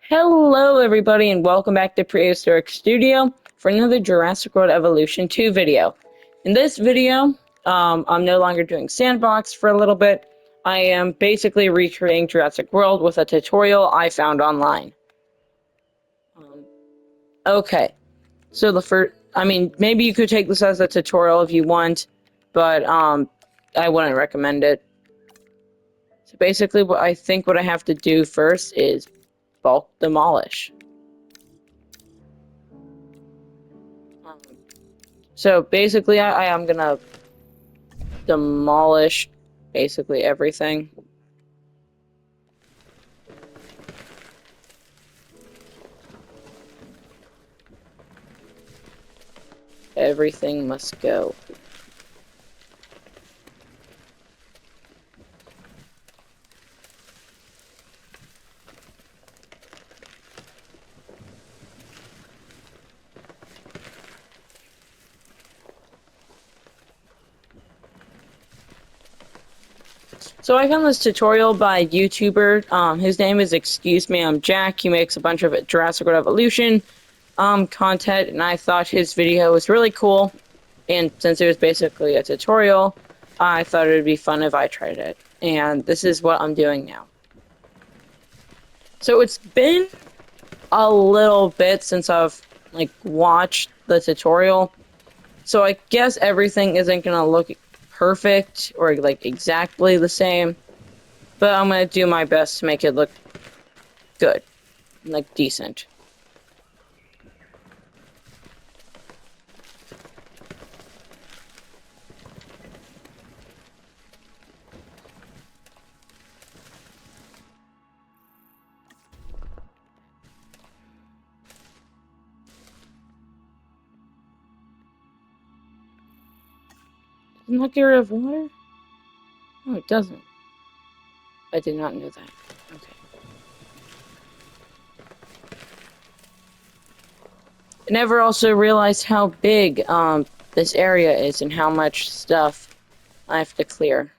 Hello, everybody, and welcome back to Prehistoric Studio for another Jurassic World Evolution 2 video. In this video, I'm no longer doing Sandbox for a little bit. I am basically recreating Jurassic World with a tutorial I found online. Okay, so maybe you could take this as a tutorial if you want, but I wouldn't recommend it. So basically, what I have to do first is bulk demolish. So basically, I am gonna demolish basically everything. Everything must go. So I found this tutorial by a YouTuber. His name is Excuse Me, I'm Jack. He makes a bunch of Jurassic World Evolution content, and I thought his video was really cool. And since it was basically a tutorial, I thought it would be fun if I tried it. And this is what I'm doing now. So it's been a little bit since I've watched the tutorial. So I guess everything isn't gonna look perfect or exactly the same, but I'm gonna do my best to make it look good, decent. Doesn't that get rid of water? No, it doesn't. I did not know that. Okay. I never also realized how big this area is and how much stuff I have to clear.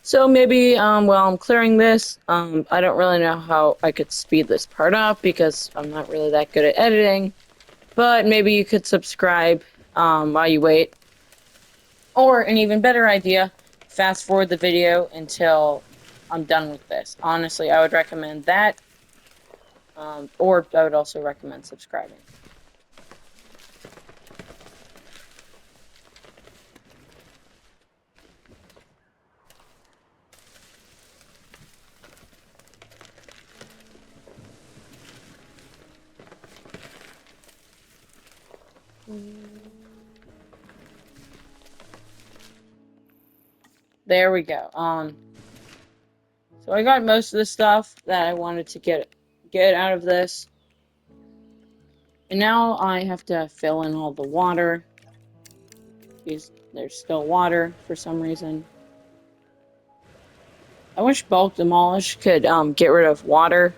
So maybe while I'm clearing this, I don't really know how I could speed this part up because I'm not really that good at editing. But maybe you could subscribe while you wait. Or an even better idea, fast forward the video until I'm done with this. Honestly, I would recommend that. Or I would also recommend subscribing. There we go. So I got most of the stuff that I wanted to get out of this. And now I have to fill in all the water. Because there's still water for some reason. I wish bulk demolish could get rid of water.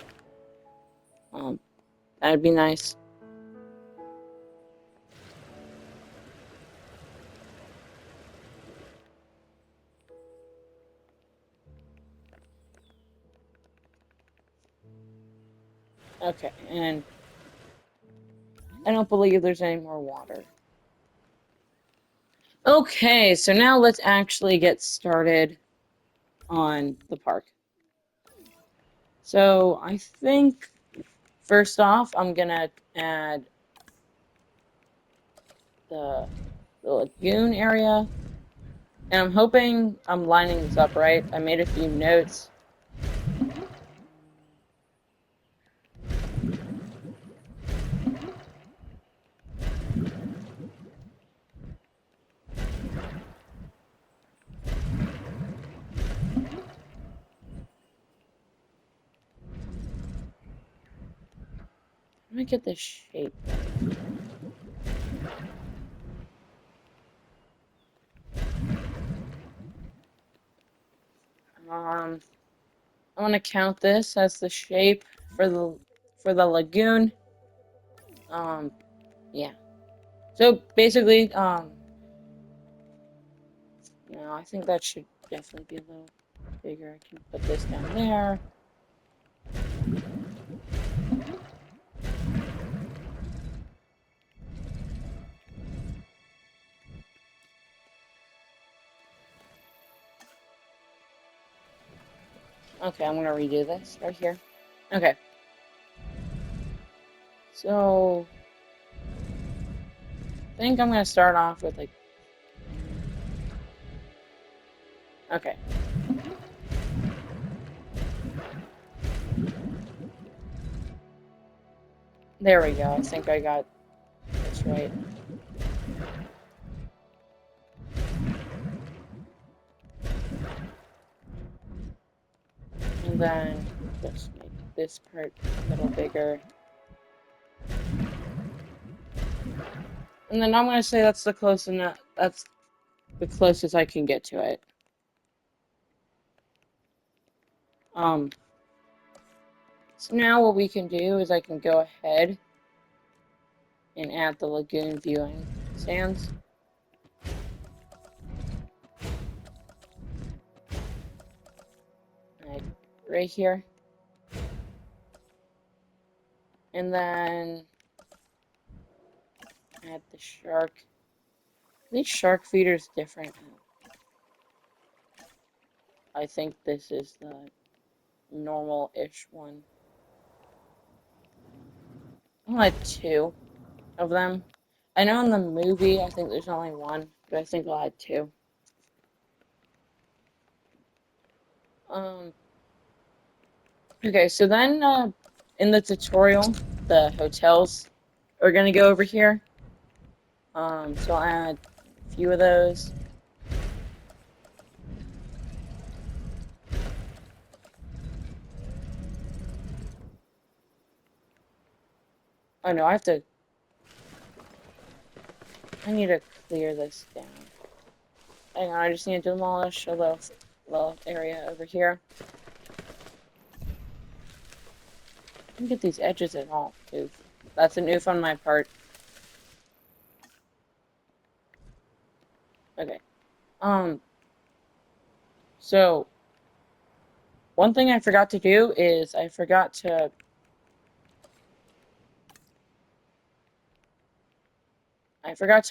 That'd be nice. Okay, and I don't believe there's any more water. Okay, so now let's actually get started on the park. So I think first off, I'm gonna add the lagoon area. And I'm hoping I'm lining this up right. I made a few notes. me get this shape. I want to count this as the shape for the lagoon. Yeah. So basically, no, I think that should definitely be a little bigger. I can put this down there. Okay, I'm gonna redo this right here. Okay. So I think I'm gonna start off with like, okay. There we go. I think I got this right. And then just make this part a little bigger. And then I'm gonna say that's the closest I can get to it. Um, so now what we can do is I can go ahead and add the lagoon viewing sands. Right here. And then add the shark. These shark feeders different. I think this is the normal-ish one. I'll add 2 of them. I know in the movie I think there's only 1, but I think I'll add 2. Okay, so then in the tutorial, the hotels are gonna go over here. So I'll add a few of those. Oh no, I need to clear this down. Hang on, I just need to demolish a little area over here. Let me get these edges at all. Oof. That's an oof on my part. Okay. So one thing I forgot to do is I forgot to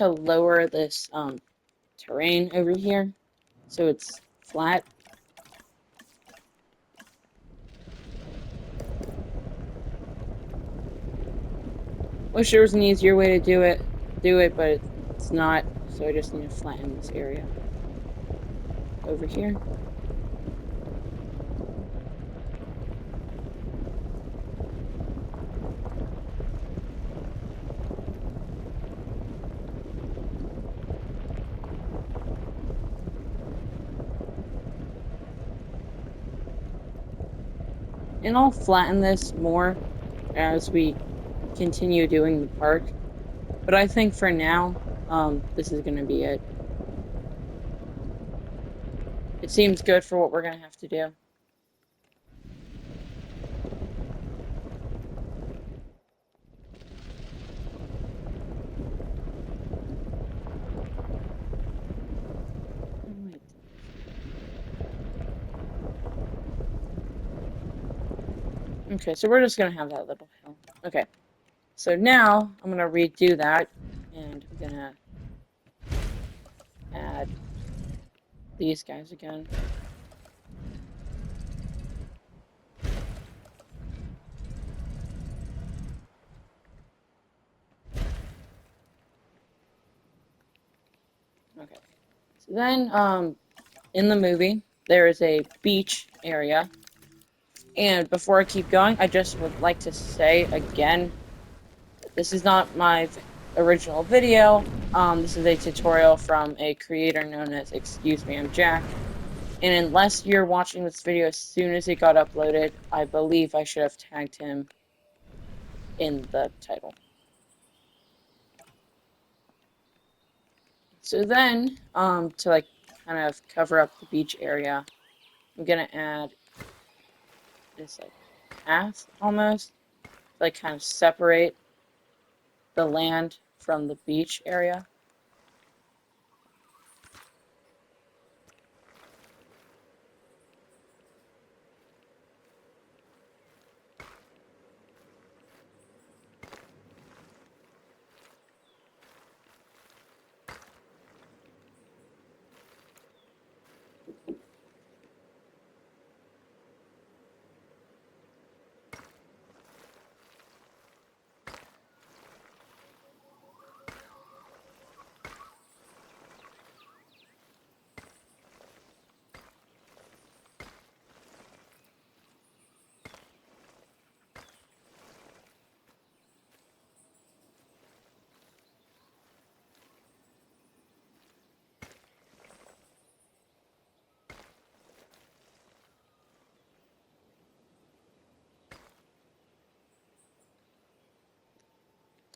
lower this terrain over here so it's flat. Wish there was an easier way to do it, but it's not. So I just need to flatten this area over here. And I'll flatten this more as we continue doing the park. But I think for now, this is going to be it. It seems good for what we're going to have to do. Okay, so we're just going to have that little hill. Okay, so now I'm going to redo that, and I'm going to add these guys again. Okay, so then in the movie, there is a beach area. And before I keep going, I just would like to say again, this is not my original video. This is a tutorial from a creator known as Excuse Me, I'm Jack. And unless you're watching this video as soon as it got uploaded, I believe I should have tagged him in the title. So then, to like kind of cover up the beach area, I'm gonna add this like path almost, like kind of separate the land from the beach area.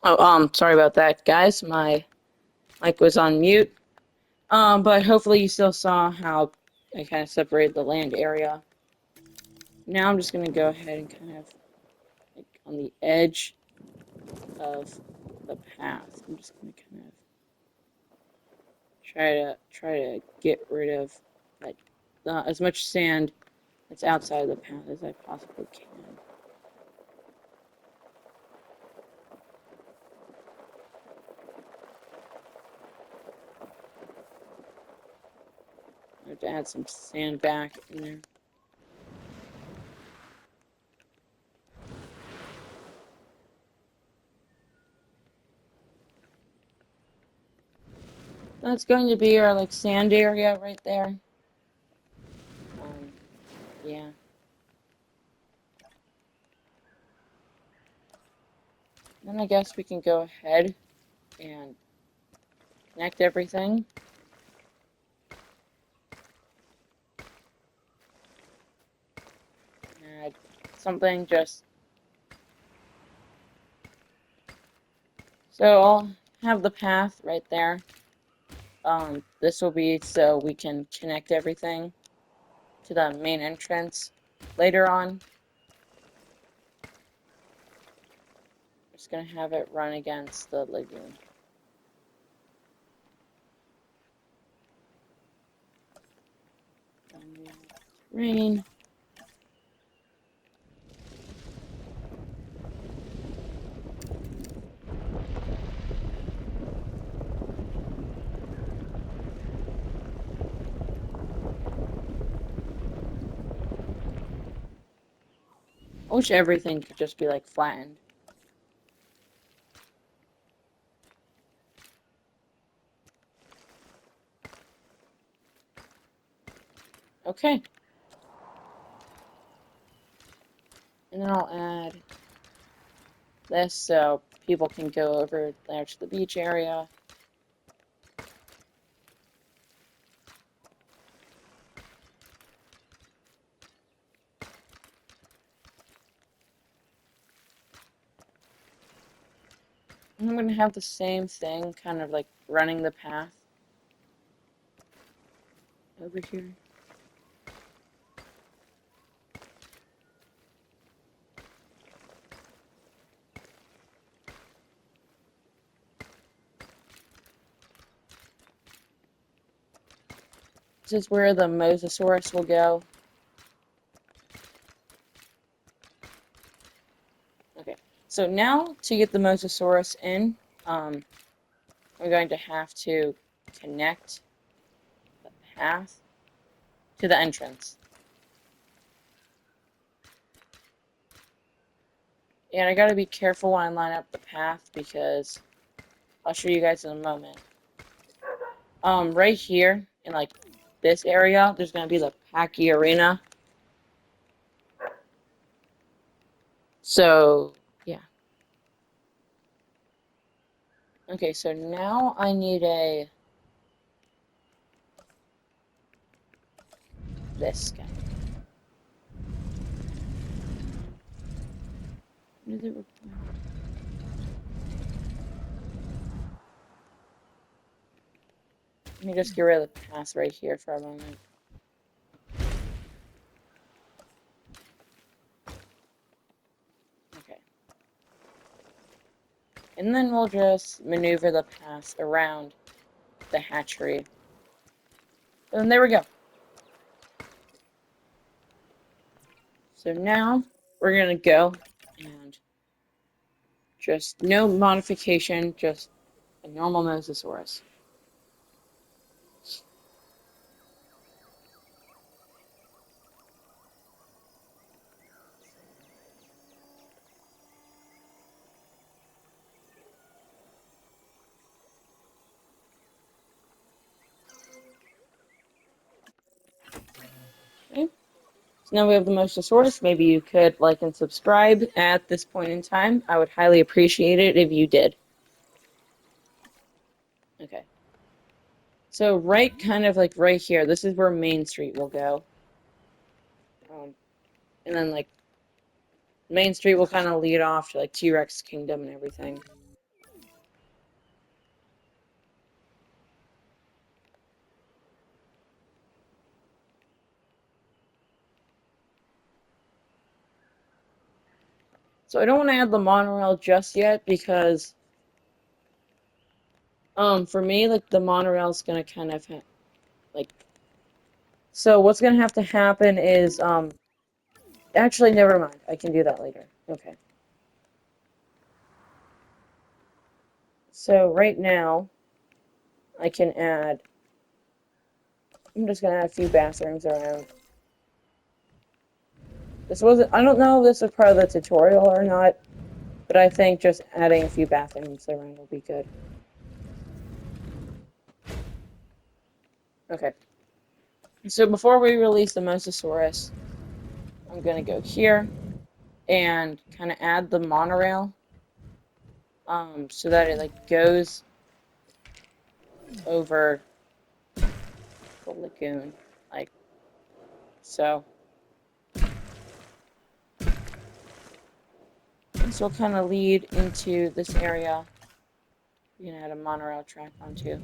Oh, sorry about that, guys. My mic was on mute. But hopefully you still saw how I kind of separated the land area. Now I'm just gonna go ahead and kind of like on the edge of the path. I'm just gonna kind of try to get rid of that as much sand that's outside of the path as I possibly can. I have to add some sand back in there. That's going to be our like sand area right there. Yeah. Then I guess we can go ahead and connect everything. Add something just so I'll have the path right there. This will be so we can connect everything to the main entrance later on. Just gonna have it run against the lagoon. Rain. I wish everything could just be like flattened. Okay. And then I'll add this so people can go over there to the beach area. And I'm gonna have the same thing, kind of like running the path over here. This is where the mosasaurus will go. Okay, so now to get the mosasaurus in, I'm going to have to connect the path to the entrance. And I gotta be careful when I line up the path because I'll show you guys in a moment. Right here in like this area, there's gonna be the Packy Arena. So yeah. Okay, so now I need this guy. What does it require? Let me just get rid of the pass right here for a moment. Okay. And then we'll just maneuver the pass around the hatchery. And there we go. So now we're going to go and just no modification, just a normal Mosasaurus. Okay. So now we have the Mosasaurus. Maybe you could like and subscribe at this point in time. I would highly appreciate it if you did. Okay. So right kind of like right here, this is where Main Street will go. And then like Main Street will kind of lead off to like T-Rex Kingdom and everything. So I don't want to add the monorail just yet because for me like the monorail is gonna kind of like so what's gonna have to happen is actually never mind. I can do that later. Okay. So right now I can add I'm just gonna add a few bathrooms around. This wasn't I don't know if this is part of the tutorial or not, but I think just adding a few bathrooms around will be good. Okay. So before we release the Mosasaurus, I'm gonna go here and kind of add the monorail, so that it like goes over the lagoon, like so. This will kind of lead into this area. You can add a monorail track onto.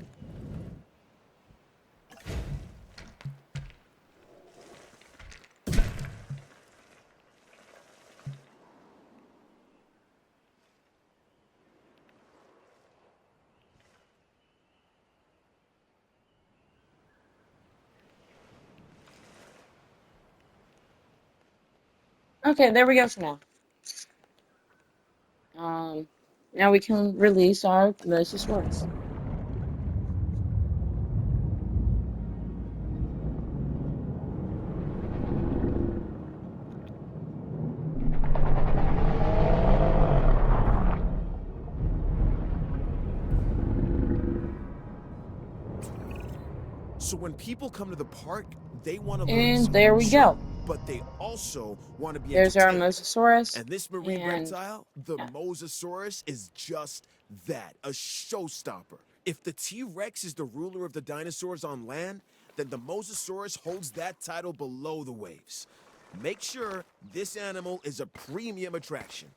Okay, there we go for now. Now we can release our Mosasaurus. So when people come to the park, they want to learn And there something, we sure, go. but they also want to be There's our entertained. Mosasaurus, And this marine and reptile, the yeah. Mosasaurus, is just that, a showstopper. If the T-Rex is the ruler of the dinosaurs on land, then the Mosasaurus holds that title below the waves. Make sure this animal is a premium attraction.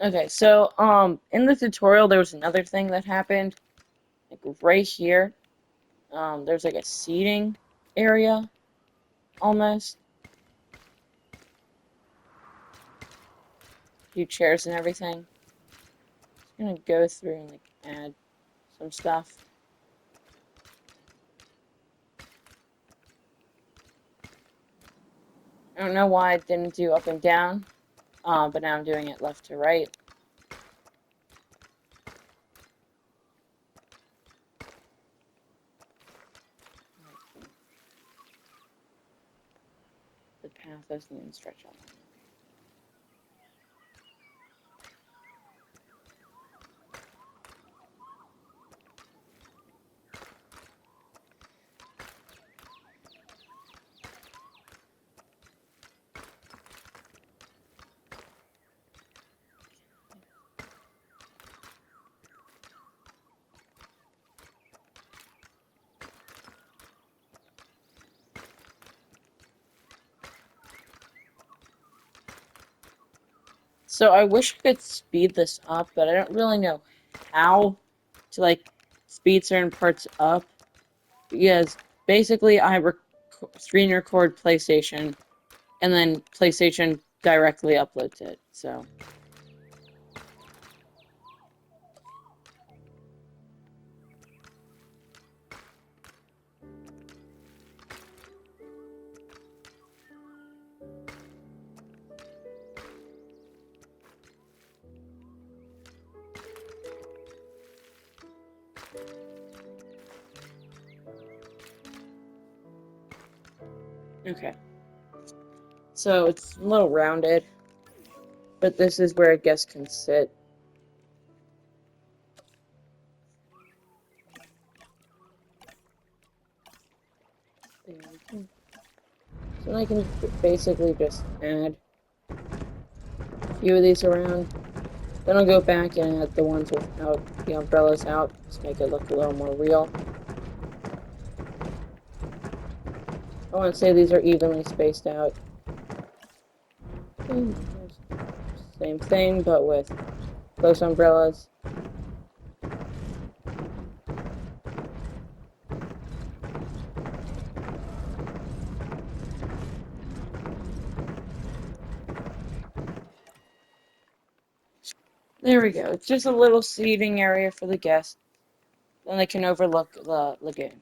Okay, so in the tutorial there was another thing that happened, like right here. There's like a seating area almost. A few chairs and everything. Just gonna go through and like add some stuff. I don't know why I didn't do up and down, but now I'm doing it left to right. The path doesn't even stretch out. So I wish I could speed this up, but I don't really know how to like speed certain parts up because basically screen record PlayStation and then PlayStation directly uploads it. So okay. So it's a little rounded, but this is where a guest can sit. So I can basically just add a few of these around. Then I'll go back and add the ones without the umbrellas out to make it look a little more real. I want to say these are evenly spaced out. Same thing, but with close umbrellas. There we go. It's just a little seating area for the guests. Then they can overlook the lagoon.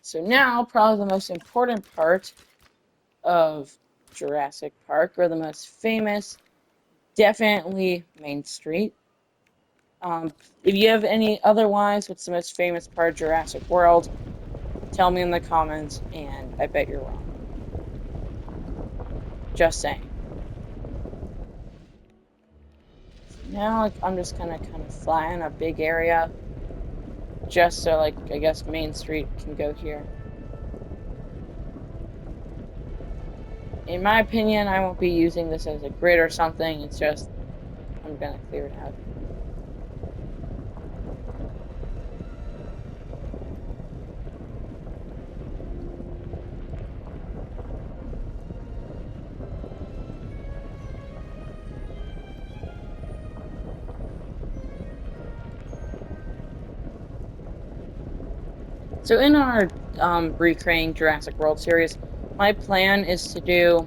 So now, probably the most important part of Jurassic Park, or the most famous, definitely Main Street. If you have any otherwise, what's the most famous part of Jurassic World? Tell me in the comments, and I bet you're wrong. Just saying. Now, like, I'm just gonna kind of flatten a big area, just so, like, I guess Main Street can go here. In my opinion, I won't be using this as a grid or something. It's just, I'm gonna clear it out. So in our Recreating Jurassic World series, my plan is to do,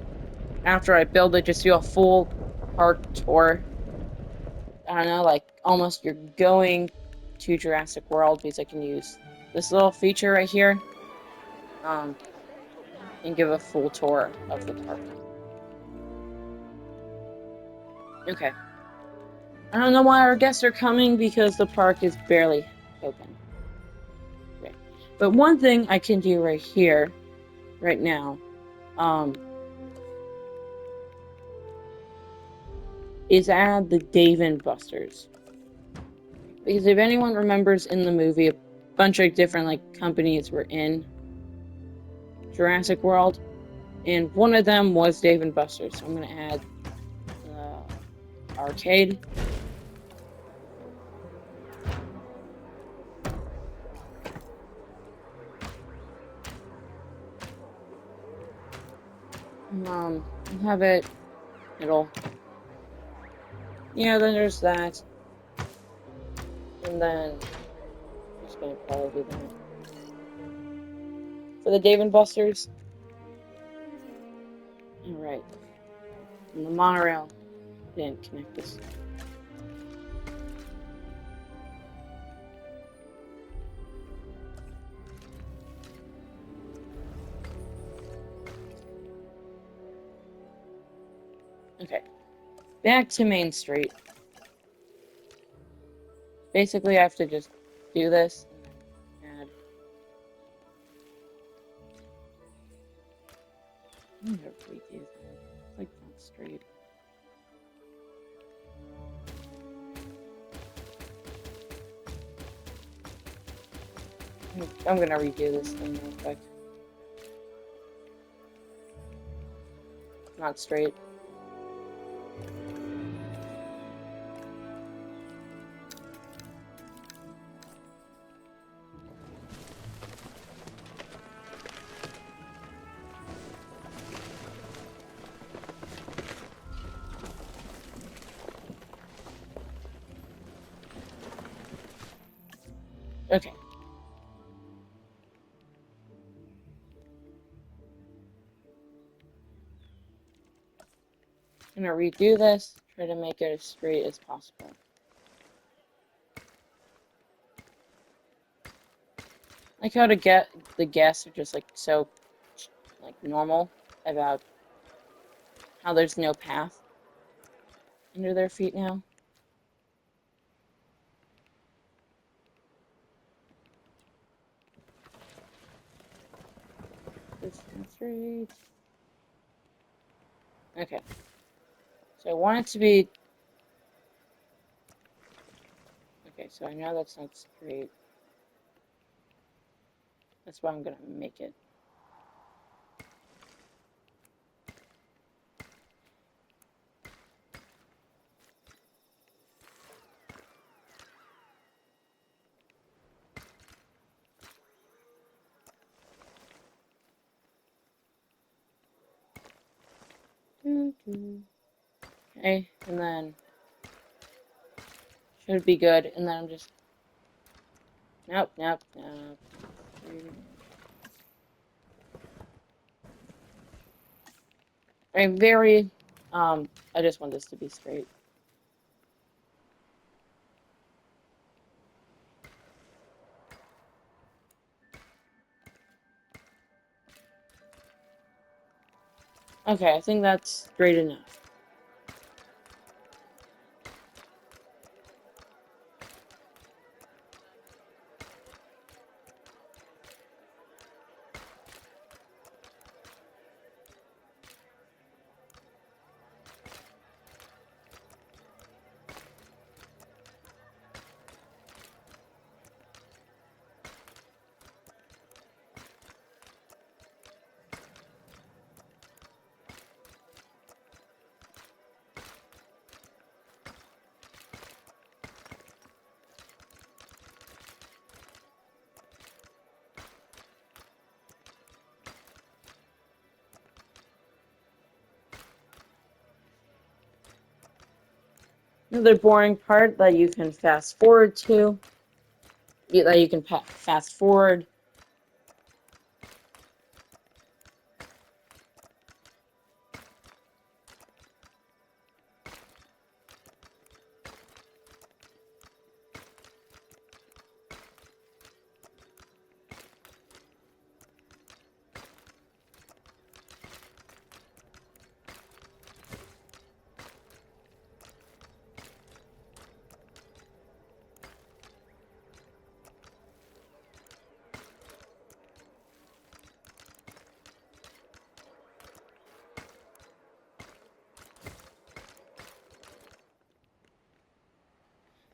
after I build it, just do a full park tour. I don't know, like almost you're going to Jurassic World because I can use this little feature right here um, and give a full tour of the park. Okay. I don't know why our guests are coming because the park is barely open. Okay. But one thing I can do right here, right now, um, is add the Dave and Buster's. Because if anyone remembers in the movie, a bunch of different like companies were in Jurassic World, and one of them was Dave and Buster's. So I'm gonna add the arcade. Have it. It'll. Yeah, then there's that, and then I'm just gonna probably do that for the Dave and Buster's. All right, and the monorail didn't connect this. Okay, back to Main Street. Basically, I have to just do this and then add. I'm gonna redo that. It's like not straight. I'm gonna redo this thing real quick. Not straight. Okay. I'm gonna redo this, try to make it as straight as possible. Like how to get the guests are just like so like normal about how there's no path under their feet now. This one straight. Okay. So I want it to be. Okay, so I know that's not straight. That's why I'm gonna make it. Okay, and then should be good. And then I'm just nope, nope, nope. I'm very I just want this to be straight. Okay, I think that's straight enough. Another boring part that you can fast forward to, that you can fast forward.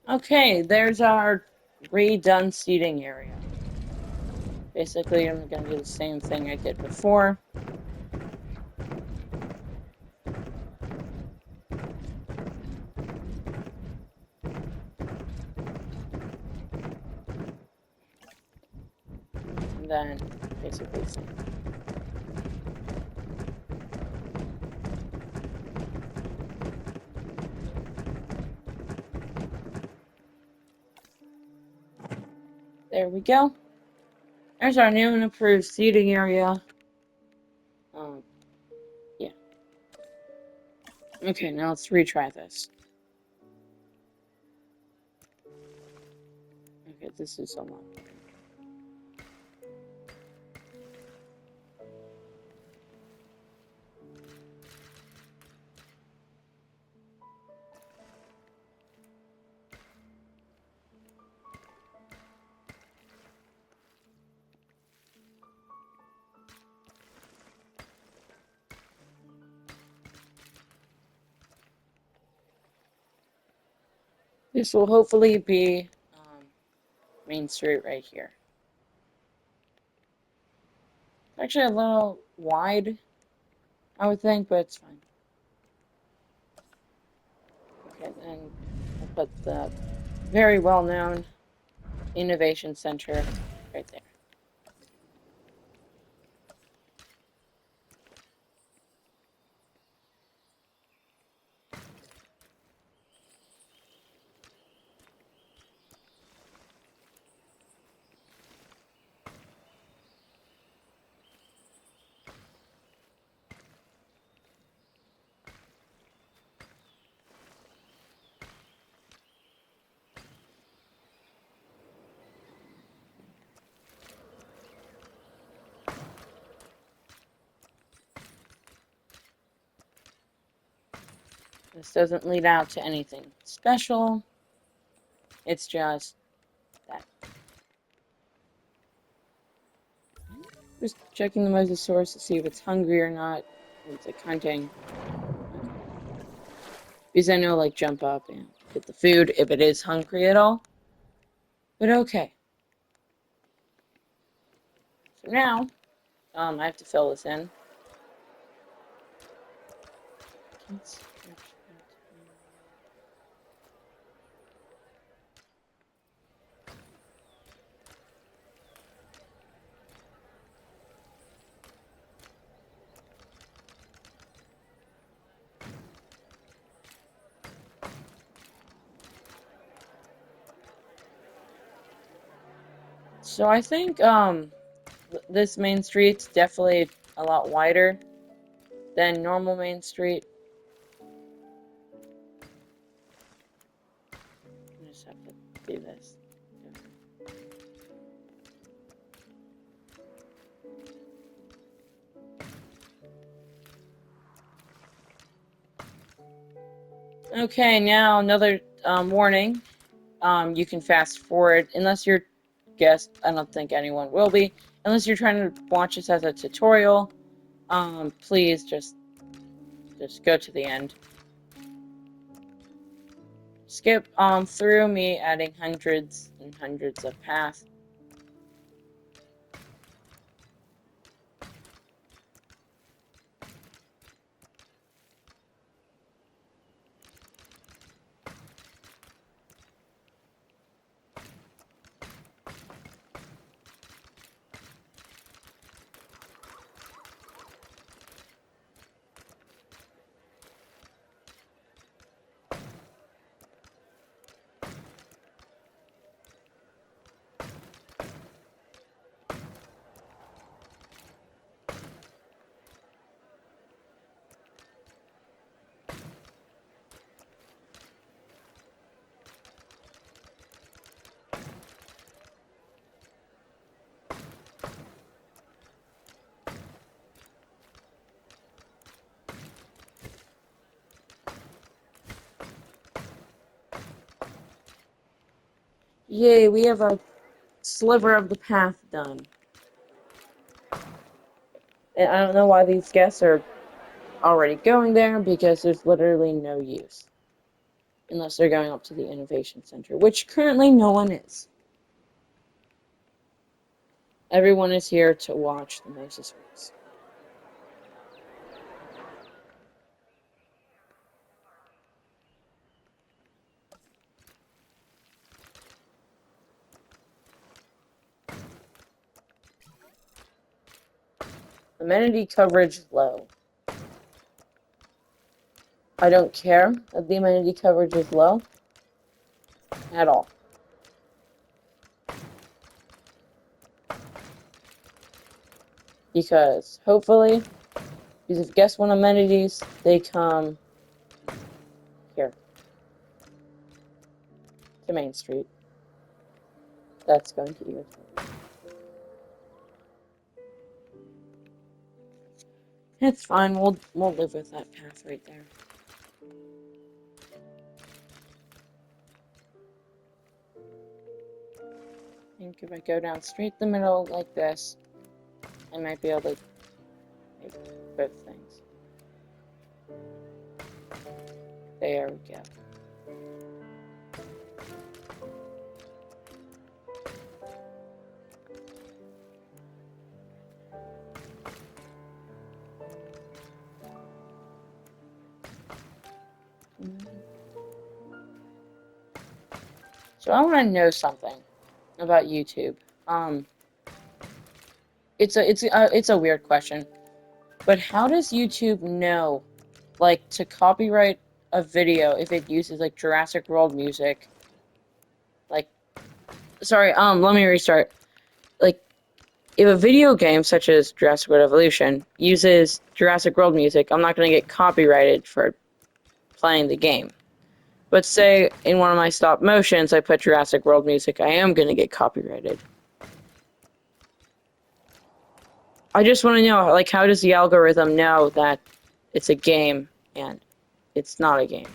Okay, there's our redone seating area. Basically, I'm going to do the same thing I did before. And then basically there we go. There's our new and improved seating area. Yeah. Okay, now let's retry this. Okay, this is a lot. This will hopefully be Main Street right here. It's actually a little wide, I would think, but it's fine. Okay, then I'll put the very well-known Innovation Center right there. This doesn't lead out to anything special. It's just that. Just checking the mosasaurus to see if it's hungry or not. It's like hunting. Okay. Because I know, like, jump up and get the food if it is hungry at all. But okay. So now, I have to fill this in. So I think this main street's definitely a lot wider than normal Main Street. I just have to do this. Okay, now another warning. You can fast forward unless you're guest. I don't think anyone will be unless you're trying to watch this as a tutorial. Please just go to the end. Skip through me adding hundreds and hundreds of paths. Yay, we have a sliver of the path done. And I don't know why these guests are already going there because there's literally no use. Unless they're going up to the Innovation Center, which currently no one is. Everyone is here to watch the Moses race. Amenity coverage low. I don't care that the amenity coverage is low at all. Because hopefully, because if guest one amenities, they come here to Main Street. That's going to irritate me. It's fine. We'll live with that path right there. I think if I go down straight the middle like this, I might be able to make both things. There we go. So I want to know something about YouTube. It's a weird question, but how does YouTube know, like, to copyright a video if it uses like Jurassic World music? Like, sorry, let me restart. Like, if a video game such as Jurassic World Evolution uses Jurassic World music, I'm not going to get copyrighted for playing the game. But say in one of my stop motions I put Jurassic World music, I am going to get copyrighted. I just want to know, like, how does the algorithm know that it's a game and it's not a game.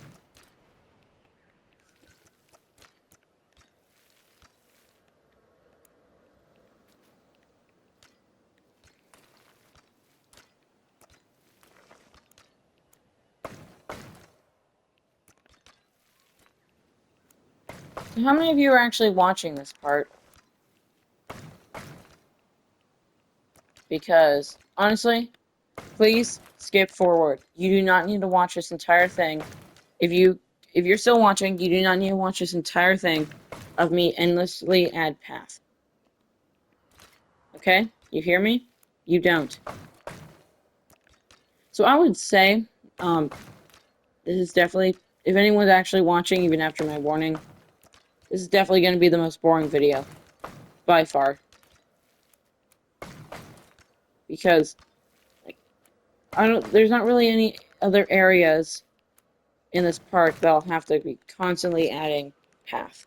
So how many of you are actually watching this part? Because, honestly, please skip forward. You do not need to watch this entire thing. If you're still watching, you do not need to watch this entire thing of me endlessly add path. Okay? You hear me? You don't. So I would say, this is definitely, if anyone's actually watching, even after my warning, this is definitely going to be the most boring video. By far. Because, like, there's not really any other areas in this park that I'll have to be constantly adding path.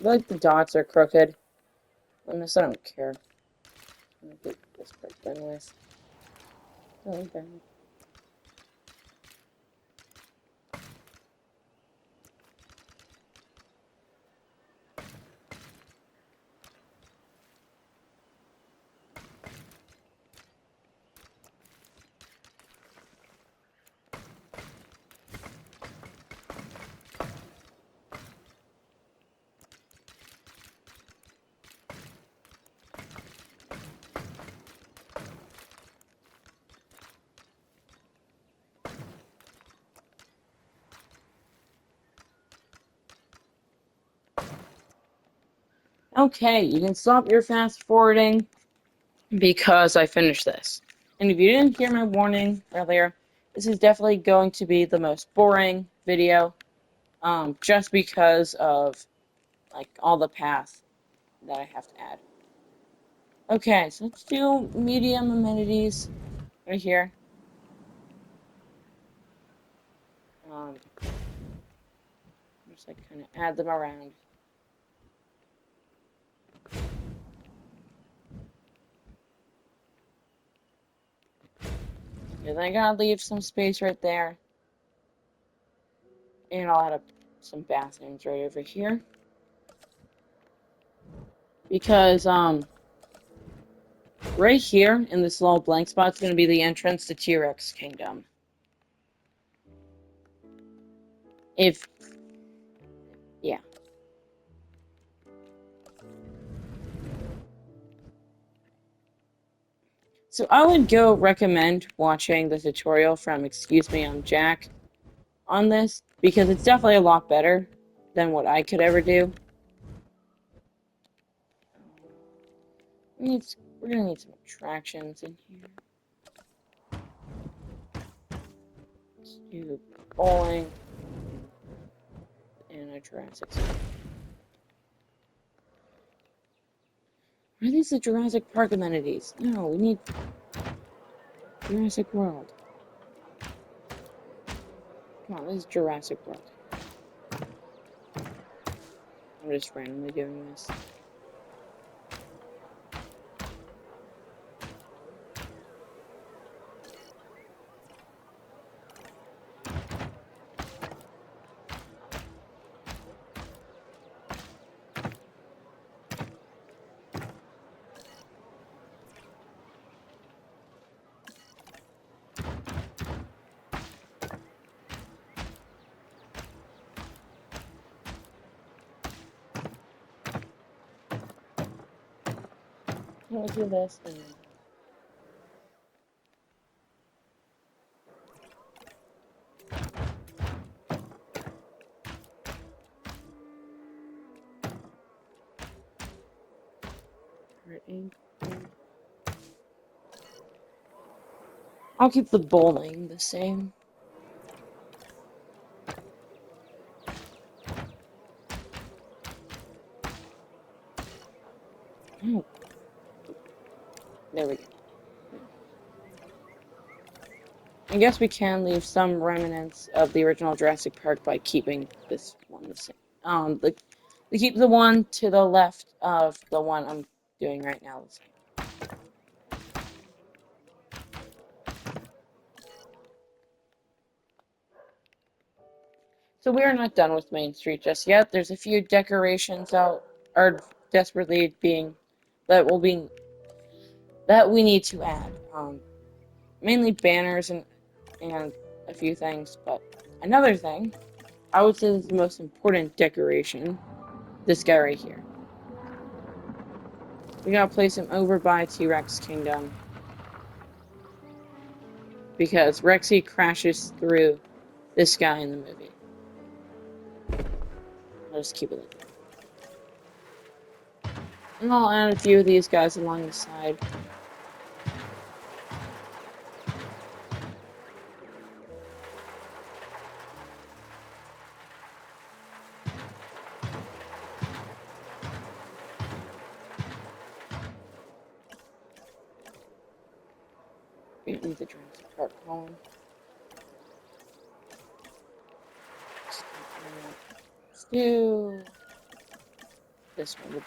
Like the dots are crooked. Unless I don't care. I'm gonna get this part done with. Really bad. Okay, you can stop your fast forwarding because I finished this. And if you didn't hear my warning earlier, this is definitely going to be the most boring video, just because of like all the paths that I have to add. Okay, so let's do medium amenities right here. Just like kind of add them around. And then I gotta leave some space right there. And I'll add up some bathrooms right over here. Because, right here in this little blank spot is gonna be the entrance to T-Rex Kingdom. If, yeah. So I would go recommend watching the tutorial from Excuse Me, I'm Jack on this, because it's definitely a lot better than what I could ever do. We're gonna need some attractions in here. Let's do bowling and a Jurassic Park. Are these the Jurassic Park amenities? No, we need Jurassic World. Come on, this is Jurassic World. I'm just randomly doing this. can we do this and then I'll keep the bowling the same. Oh, there we go. I guess we can leave some remnants of the original Jurassic Park by keeping this one the same. We keep the one to the left of the one I'm doing right now the same. So we are not done with Main Street just yet. There's a few decorations out are desperately being that will be that we need to add. Mainly banners and a few things, but another thing I would say is the most important decoration. This guy right here. We gotta place him over by T-Rex Kingdom because Rexy crashes through this guy in the movie. I'll just keep it like that. And I'll add a few of these guys along the side. We don't need the Jurassic Park column. Let's do this one.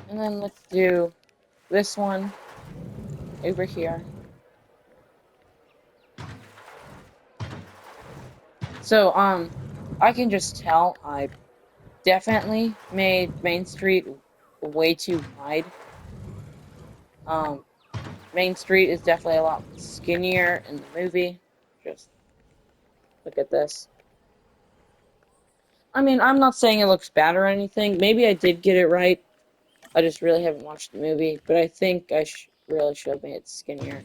And then let's do this one over here. So, I can just tell I definitely made Main Street way too wide. Um, Main Street is definitely a lot skinnier in the movie. Just look at this. I mean, I'm not saying it looks bad or anything. Maybe I did get it right. I just really haven't watched the movie, but I think I really should have made it skinnier.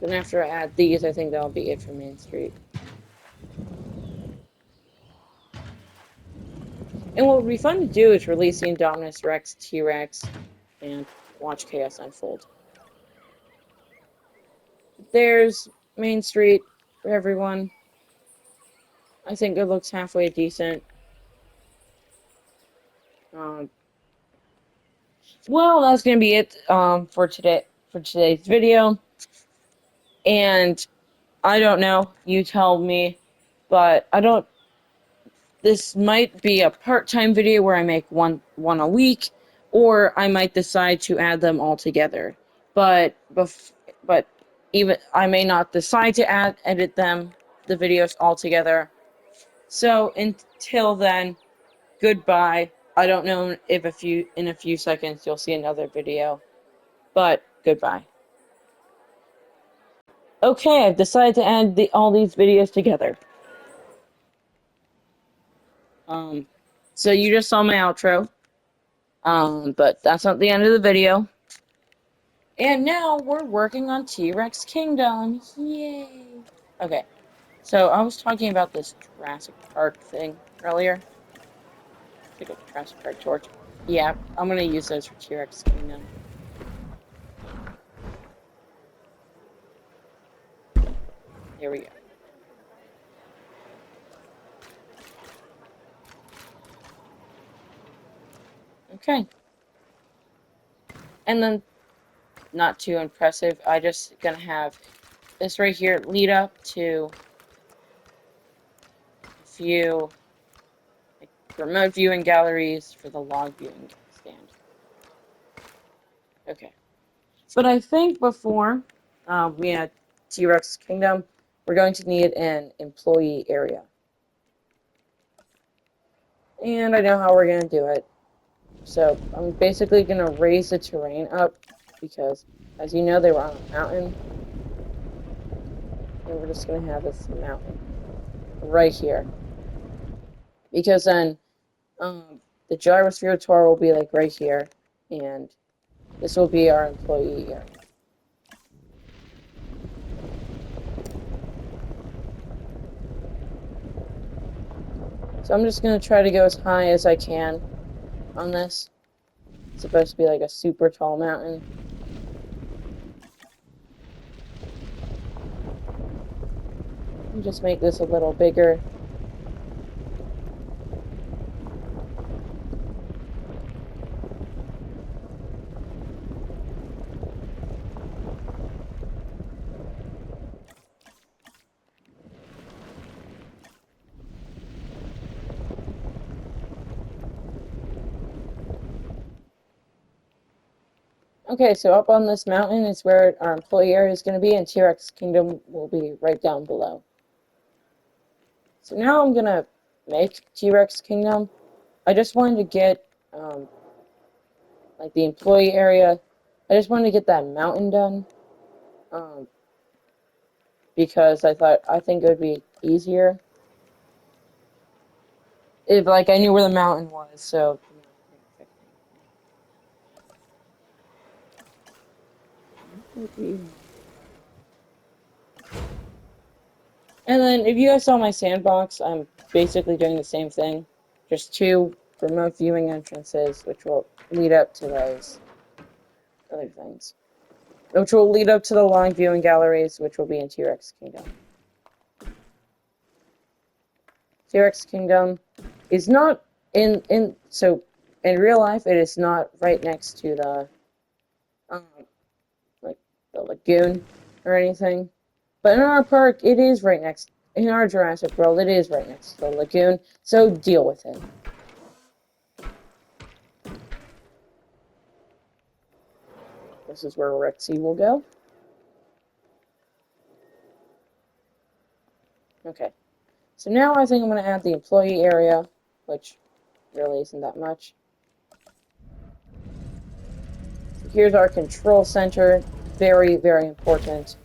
Then after I add these, I think that'll be it for Main Street. And what would be fun to do is release the Indominus Rex T-Rex and watch chaos unfold. There's Main Street for everyone. I think it looks halfway decent. Um, well, that's gonna be it for today's video. And I don't know, you tell me, but I don't. This might be a part-time video where I make one a week, or I might decide to add them all together. But but even I may not decide to edit the videos all together. So until then, goodbye. I don't know if in a few seconds you'll see another video, but goodbye. Okay, I've decided to add all these videos together. Um, so you just saw my outro. But that's not the end of the video. And now we're working on T-Rex Kingdom. Yay! Okay, so I was talking about this Jurassic Park thing earlier. It's like a Jurassic Park torch. Yeah, I'm gonna use those for T-Rex Kingdom. Here we go. Okay. And then, not too impressive, I just gonna have this right here lead up to a few like, remote viewing galleries for the log viewing stand. Okay. But I think before We had T-Rex Kingdom. We're going to need an employee area. And I know how we're going to do it. So I'm basically going to raise the terrain up because, as you know, they were on a mountain. And we're just going to have this mountain right here. Because then the gyrosphere tour will be like right here. And this will be our employee area. So I'm just going to try to go as high as I can on this. It's supposed to be like a super tall mountain. And just make this a little bigger. Okay, so up on this mountain is where our employee area is going to be, and T-Rex Kingdom will be right down below. So now I'm going to make T-Rex Kingdom. I just wanted to get, like, the employee area. I just wanted to get that mountain done, um, because I think it would be easier if, like, I knew where the mountain was, so... And then, if you guys saw my sandbox, I'm basically doing the same thing. Just two remote viewing entrances, which will lead up to those other things. Which will lead up to the long viewing galleries, which will be in T-Rex Kingdom. T-Rex Kingdom is not so in real life it is not right next to the um like the lagoon or anything. But in our park it is right next in our Jurassic World it is right next to the lagoon, so deal with it. This is where Rexy will go. Okay. So now I think I'm gonna add the employee area, which really isn't that much. Here's our control center. Very, very important.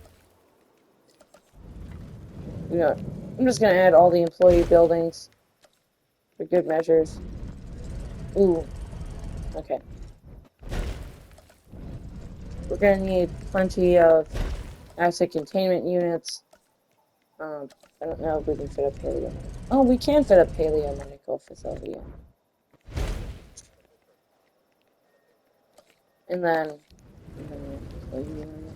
You know, I'm just gonna add all the employee buildings for good measures. Ooh, okay. We're gonna need plenty of asset containment units. I don't know if we can fit a paleo. Oh, we can fit a paleo medical facility in. And then employee areas.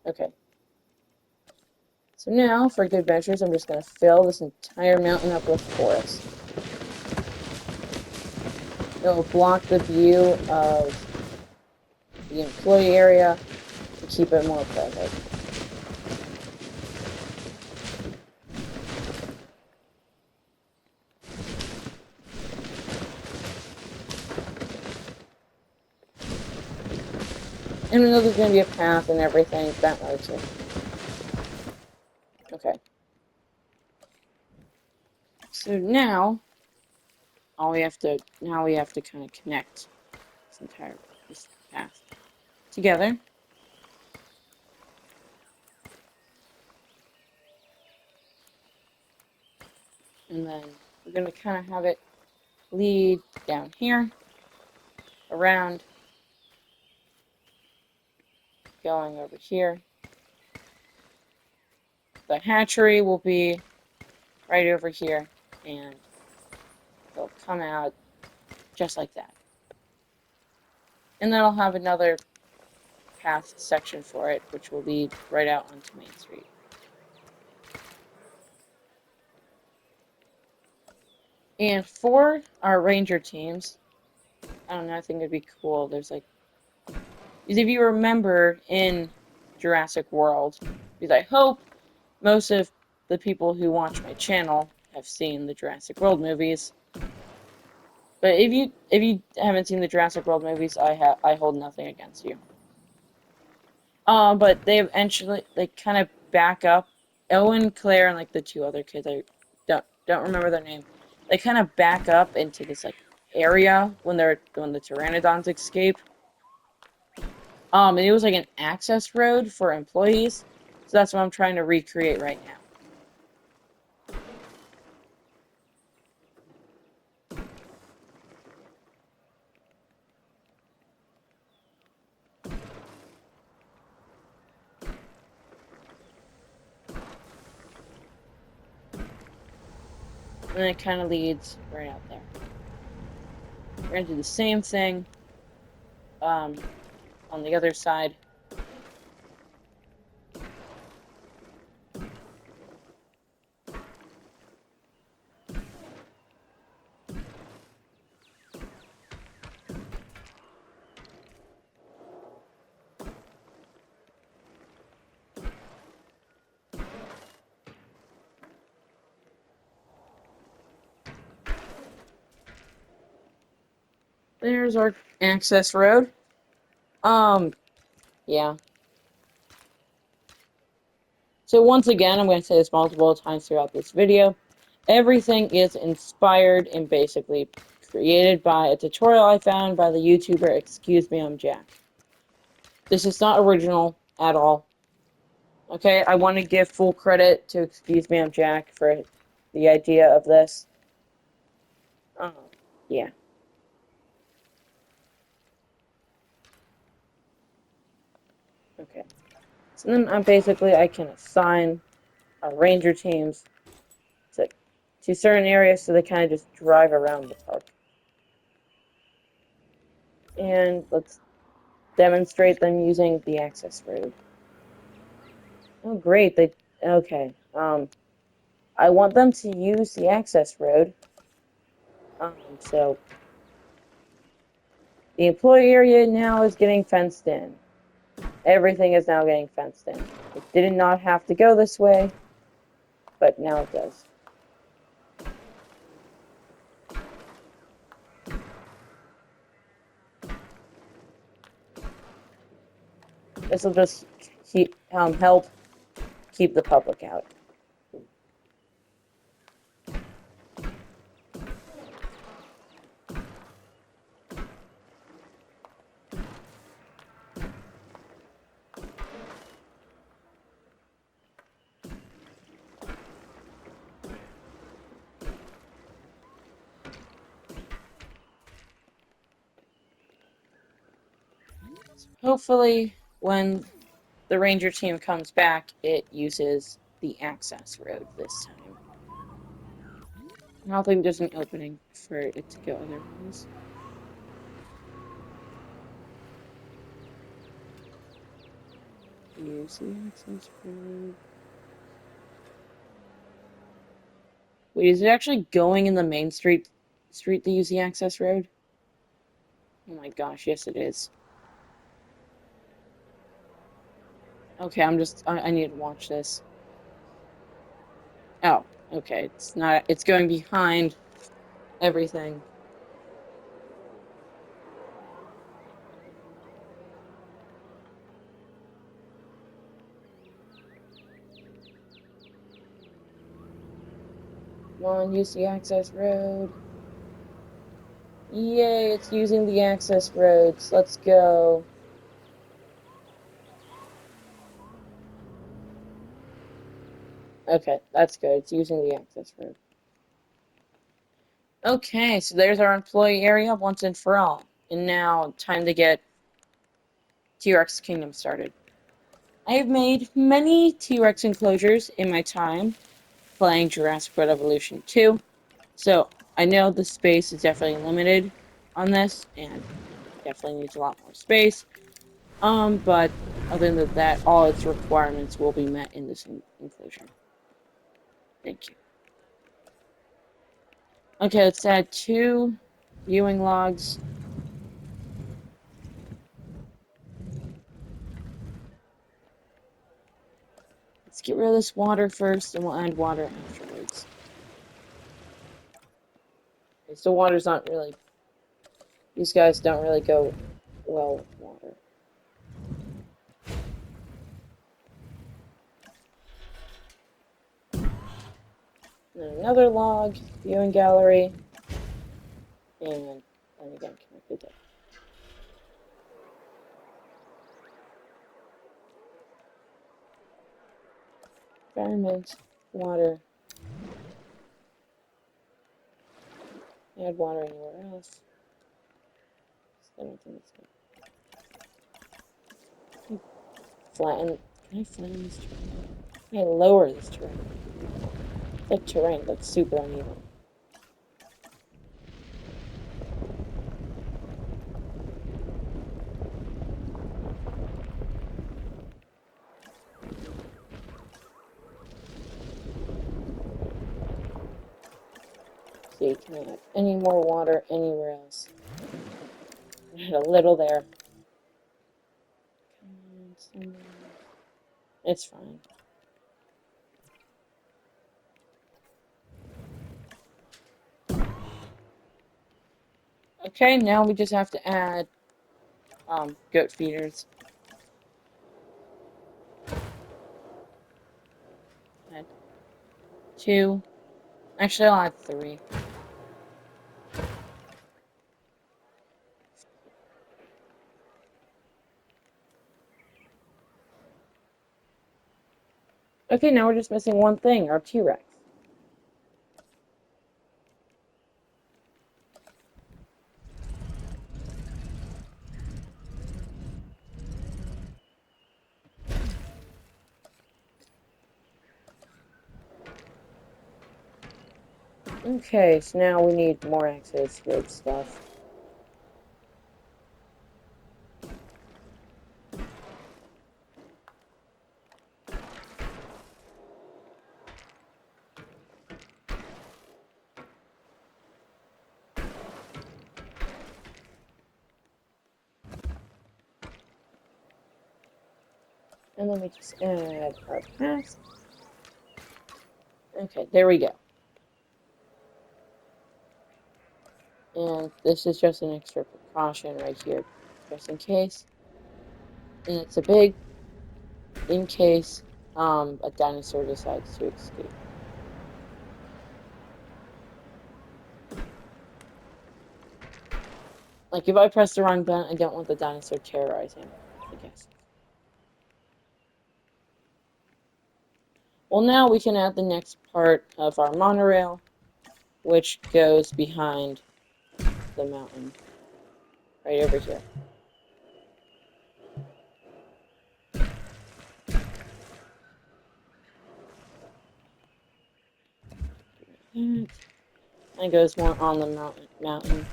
Okay. So now, for good measures, I'm just going to fill this entire mountain up with forest. It'll block the view of the employee area to keep it more private. And I know there's going to be a path and everything, that way too. Okay. So now, we have to kind of connect this path together. And then we're going to kind of have it lead down here, around, going over here. The hatchery will be right over here, and they'll come out just like that. And then I'll have another path section for it, which will lead right out onto Main Street. And for our ranger teams, I don't know, I think it'd be cool. There's like, if you remember in Jurassic World, because I hope most of the people who watch my channel have seen the Jurassic World movies. But if you haven't seen the Jurassic World movies, I hold nothing against you. But they eventually they kind of back up. Owen, Claire, and like the two other kids, I don't remember their name. They kind of back up into this like area when the pteranodons escape. And it was like an access road for employees, so that's what I'm trying to recreate right now. And it kind of leads right out there. We're gonna do the same thing um, on the other side. There's our access road. Um, yeah. So once again, I'm going to say this multiple times throughout this video. Everything is inspired and basically created by a tutorial I found by the YouTuber Excuse Me, I'm Jack. This is not original at all. Okay, I want to give full credit to Excuse Me, I'm Jack for the idea of this. Um, yeah. Okay. So then I can assign our ranger teams to certain areas so they kind of just drive around the park. And let's demonstrate them using the access road. Oh, great. Okay. I want them to use the access road. So the employee area now is getting fenced in. Everything is now getting fenced in. It did not have to go this way, but now it does. This will just help keep the public out. Hopefully, when the ranger team comes back, it uses the access road this time. I don't think there's an opening for it to go otherwise. Use the access road. Wait, is it actually going in the main street to use the access road? Oh my gosh, yes it is. Okay, I need to watch this. Oh, okay, it's not, it's going behind everything. Come on, use the access road. Yay, it's using the access roads. Let's go. Okay, that's good. It's using the access road. Okay, so there's our employee area once and for all. And now, time to get T-Rex Kingdom started. I have made many T-Rex enclosures in my time playing Jurassic World Evolution 2, so I know the space is definitely limited on this, and definitely needs a lot more space. But other than that, all its requirements will be met in this enclosure. Thank you. Okay, let's add 2 viewing logs. Let's get rid of this water first, and we'll add water afterwards. Okay, so water's not really These guys don't really go well with water. And then another log, viewing gallery, and again connected there. Environment, water. Add water anywhere else. I don't think it's good. Flatten. Can I flatten this terrain? Can I lower this terrain? It's like terrain, but super uneven. See, can I add any more water anywhere else? Add a little there. It's fine. Okay, now we just have to add goat feeders. Add 2. Actually, I'll add 3. Okay, now we're just missing one thing, our T-Rex. Okay, so now we need more access with stuff. And then we just add our path. Okay, there we go. And this is just an extra precaution right here, just in case. And it's a big, in case a dinosaur decides to escape. Like, if I press the wrong button, I don't want the dinosaur terrorizing the guests. Well, now we can add the next part of our monorail, which goes behind the mountain, right over here. And it goes more on the mountain.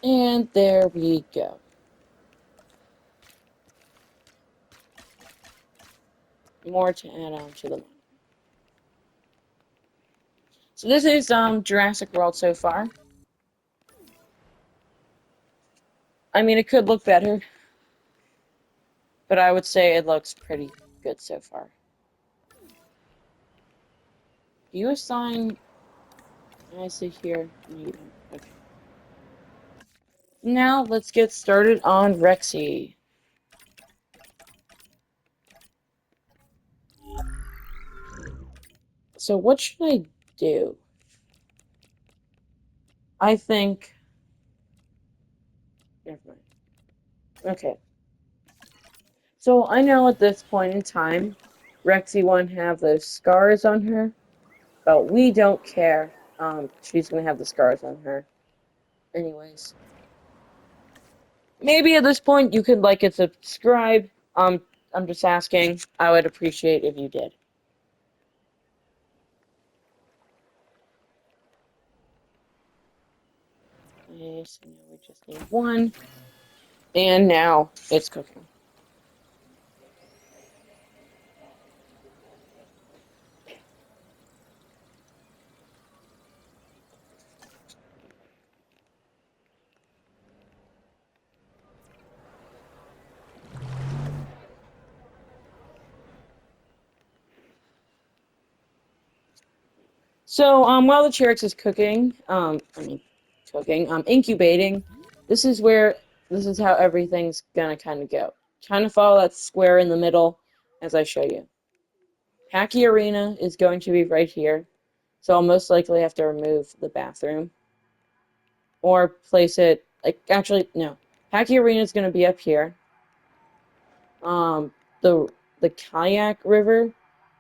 And there we go. More to add on to the mountain. So this is Jurassic World so far. I mean, it could look better, but I would say it looks pretty good so far. Do you assign? I see here. No, you don't. Okay. Now let's get started on Rexy. So what should I do? I think. Never mind. Okay. So I know at this point in time, Rexy won't have those scars on her, but we don't care. She's gonna have the scars on her, anyways. Maybe at this point you could like and subscribe. I'm just asking. I would appreciate if you did. Okay, so now we just need 1, and now it's cooking. So, while the T-Rex is incubating, this is where, this is how everything's gonna kind of go. Kind of follow that square in the middle as I show you. Hacky Arena is going to be right here, so I'll most likely have to remove the bathroom. Or place it, like, actually, no. Hacky Arena is gonna be up here. Um, the kayak river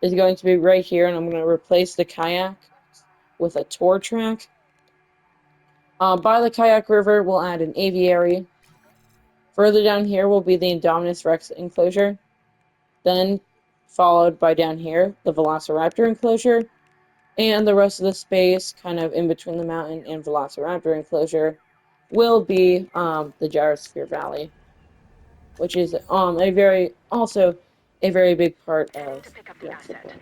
is going to be right here, and I'm gonna replace the kayak with a tour track. By the kayak river, we'll add an aviary. Further down here will be the Indominus Rex enclosure. Then, followed by down here, the Velociraptor enclosure. And the rest of the space, kind of in between the mountain and Velociraptor enclosure, will be the Gyrosphere Valley, which is also a very big part Heading of to pick up the Jurassic asset. World.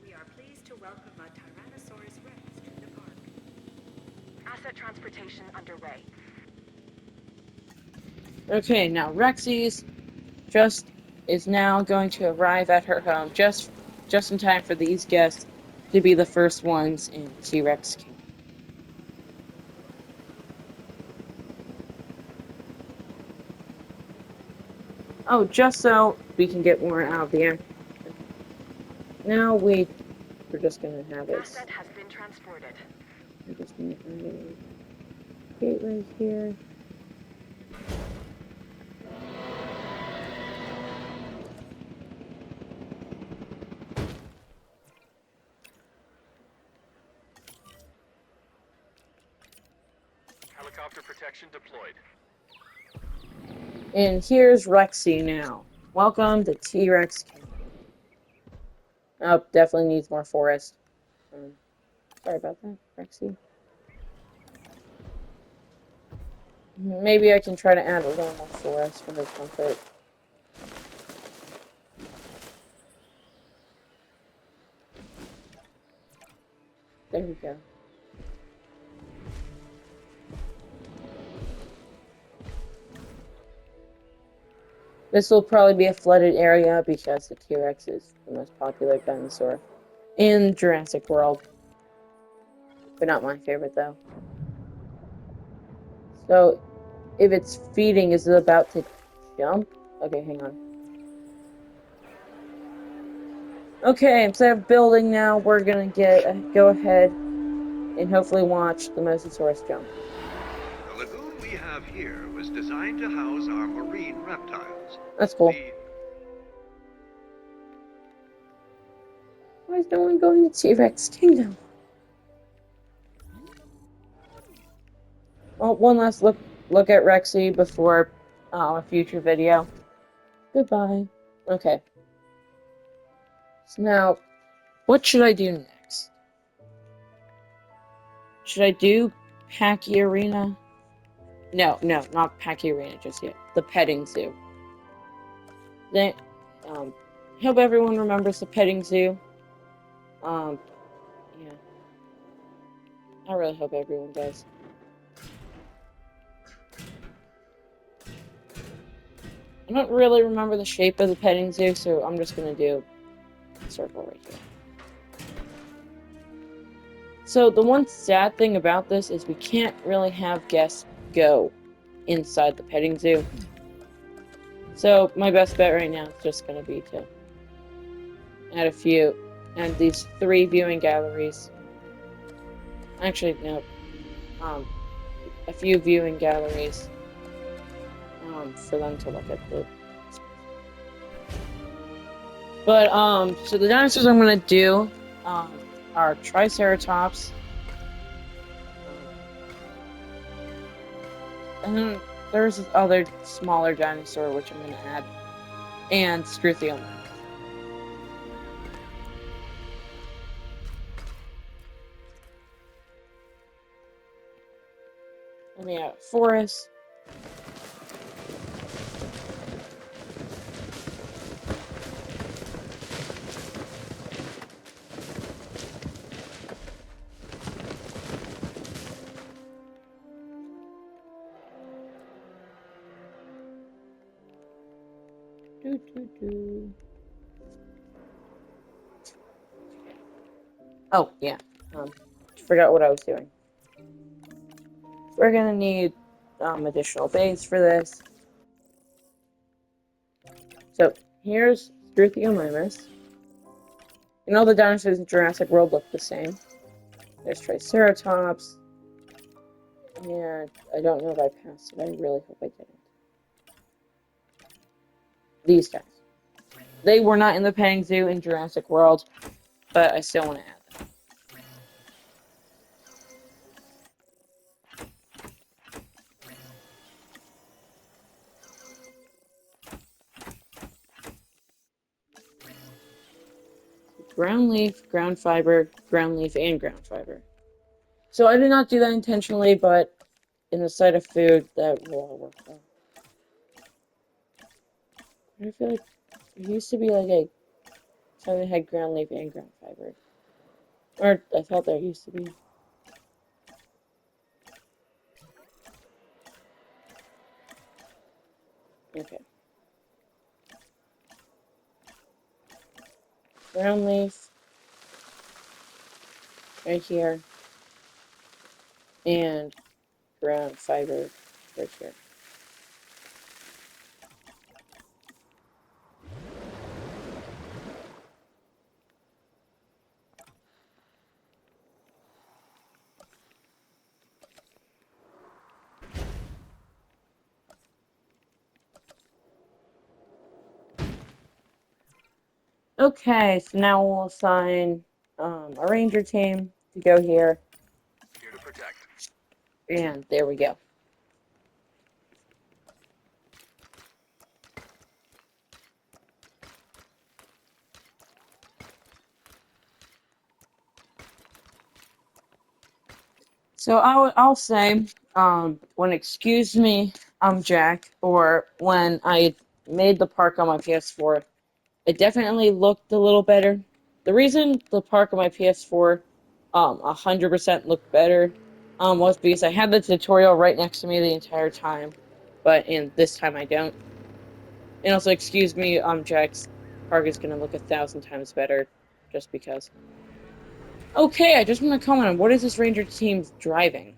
We are pleased to welcome a Tyrannosaurus Rex to the park. Asset transportation underway. Okay, now Rexy's just is now going to arrive at her home just in time for these guests to be the first ones in T-Rex Kingdom. Oh, just so we can get more out of the air. Now we're just gonna have this. Asset has been transported. We're just gonna add a gate right here. Helicopter protection deployed. And here's Rexy now. Welcome to T-Rex Kingdom. Oh, definitely needs more forest. Sorry about that, Rexy. Maybe I can try to add a little more forest for her comfort. There we go. This will probably be a flooded area because the T-Rex is the most popular dinosaur in Jurassic World. But not my favorite, though. So, if it's feeding, is it about to jump? Okay, hang on. Okay, instead of building now, we're gonna go ahead and hopefully watch the Mosasaurus jump. The lagoon we have here was designed to house our marine reptiles. That's cool. Why is no one going to T-Rex Kingdom? Well, one last look at Rexy before a future video. Goodbye. Okay. So now, what should I do next? Should I do Packy Arena? No, not Packy Arena just yet. The petting zoo. Then, I hope everyone remembers the petting zoo. Yeah. I really hope everyone does. I don't really remember the shape of the petting zoo, so I'm just gonna do a circle right here. So the one sad thing about this is we can't really have guests go inside the petting zoo. So my best bet right now is just gonna be to add these 3 viewing galleries. Actually, no, a few viewing galleries, for them to look at the. But, so the dinosaurs I'm gonna do, are Triceratops, and then there's this other smaller dinosaur which I'm gonna add, and Struthiomimus. And we have forest. Do, do, do. Oh, yeah. Forgot what I was doing. We're gonna need additional base for this. So here's Struthiomimus. And all the dinosaurs in Jurassic World look the same. There's Triceratops. And I don't know if I passed it. I really hope I didn't. These guys. They were not in the petting zoo in Jurassic World, but I still want to add them. Ground leaf, ground fiber, ground leaf, and ground fiber. So I did not do that intentionally, but in the sight of food, that will all work well. I feel like there used to be like a something that had ground leaf and ground fiber. Or I thought there used to be. Okay. Ground leaf right here. And ground fiber right here. Okay, so now we'll assign a ranger team to go here. Here to protect. And there we go. So I'll say, when excuse me, I'm Jack, or when I made the park on my PS4, it definitely looked a little better. The reason the park on my PS4, 100% looked better, was because I had the tutorial right next to me the entire time, but in this time I don't. And also, excuse me, Jack's park is gonna look 1,000 times better, just because. Okay, I just want to comment on what is this ranger team driving?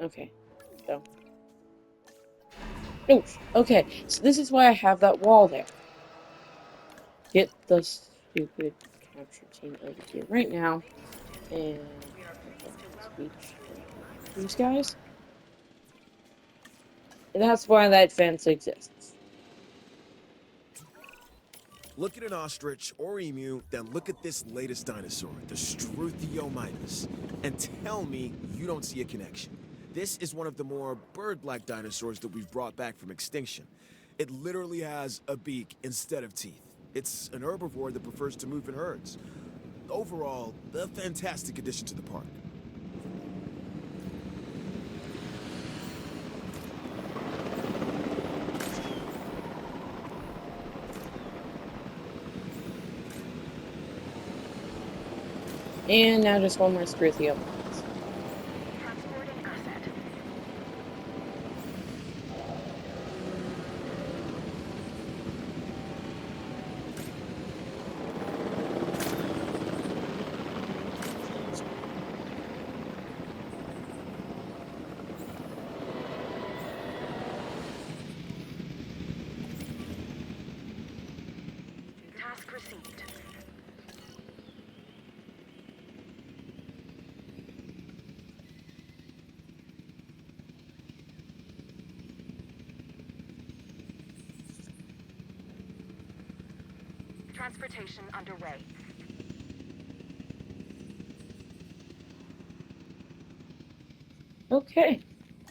Okay, so. Oof, okay, so this is why I have that wall there. Get the stupid capture team over here right now. And speech these guys. And that's why that fence exists. Look at an ostrich or emu, then look at this latest dinosaur, the Struthiomimus, and tell me you don't see a connection. This is one of the more bird-like dinosaurs that we've brought back from extinction. It literally has a beak instead of teeth. It's an herbivore that prefers to move in herds. Overall, a fantastic addition to the park. And now just one more Struthio. Transporting asset. Task received. Transportation underway. Okay,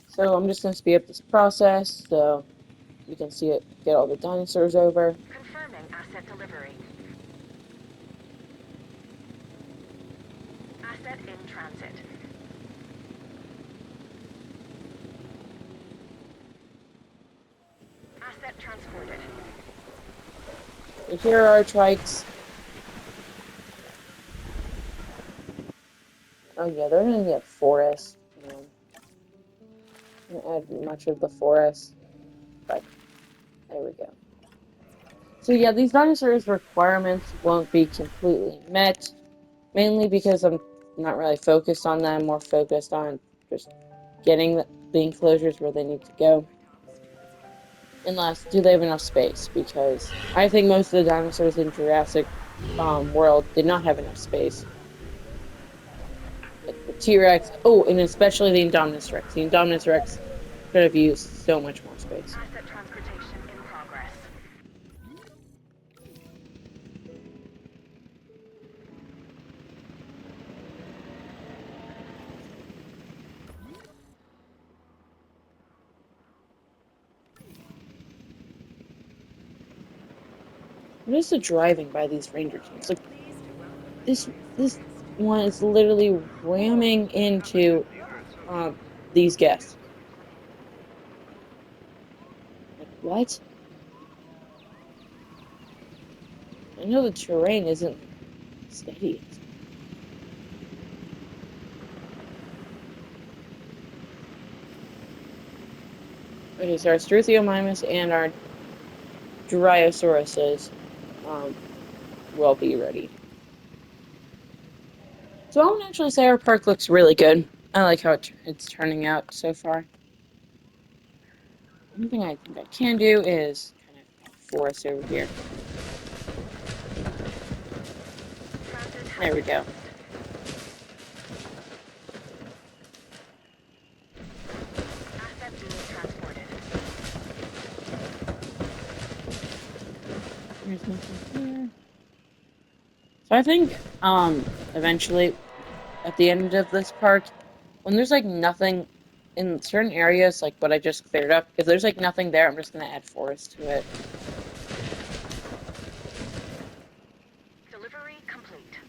so I'm just gonna speed up this process so you can see it, get all the dinosaurs over. Confirming asset delivery. Asset in transit. Asset transported. So here are our trikes. Oh yeah, they're in the forest. add much of the forest, but there we go. So yeah, these dinosaurs' requirements won't be completely met, mainly because I'm not really focused on them, more focused on just getting the enclosures where they need to go. Unless, do they have enough space? Because I think most of the dinosaurs in Jurassic World did not have enough space. Like the T-Rex, oh, and especially the Indominus Rex. The Indominus Rex could have used so much more space. Asset transportation in progress. What is the driving by these ranger teams? Like Pleased to welcome this one is literally ramming into these guests. Like what? I know the terrain isn't like steady. Okay, so our Struthiomimus and our Dryosauruses will be ready. So I would actually say our park looks really good. I like how it's turning out so far. One thing I think I can do is kind of add forest over here. transit has There we go. commenced. Asset being transported. There's nothing here. So I think eventually at the end of this park, when there's like nothing in certain areas, like what I just cleared up, if there's like nothing there, I'm just gonna add forest to it. Delivery complete.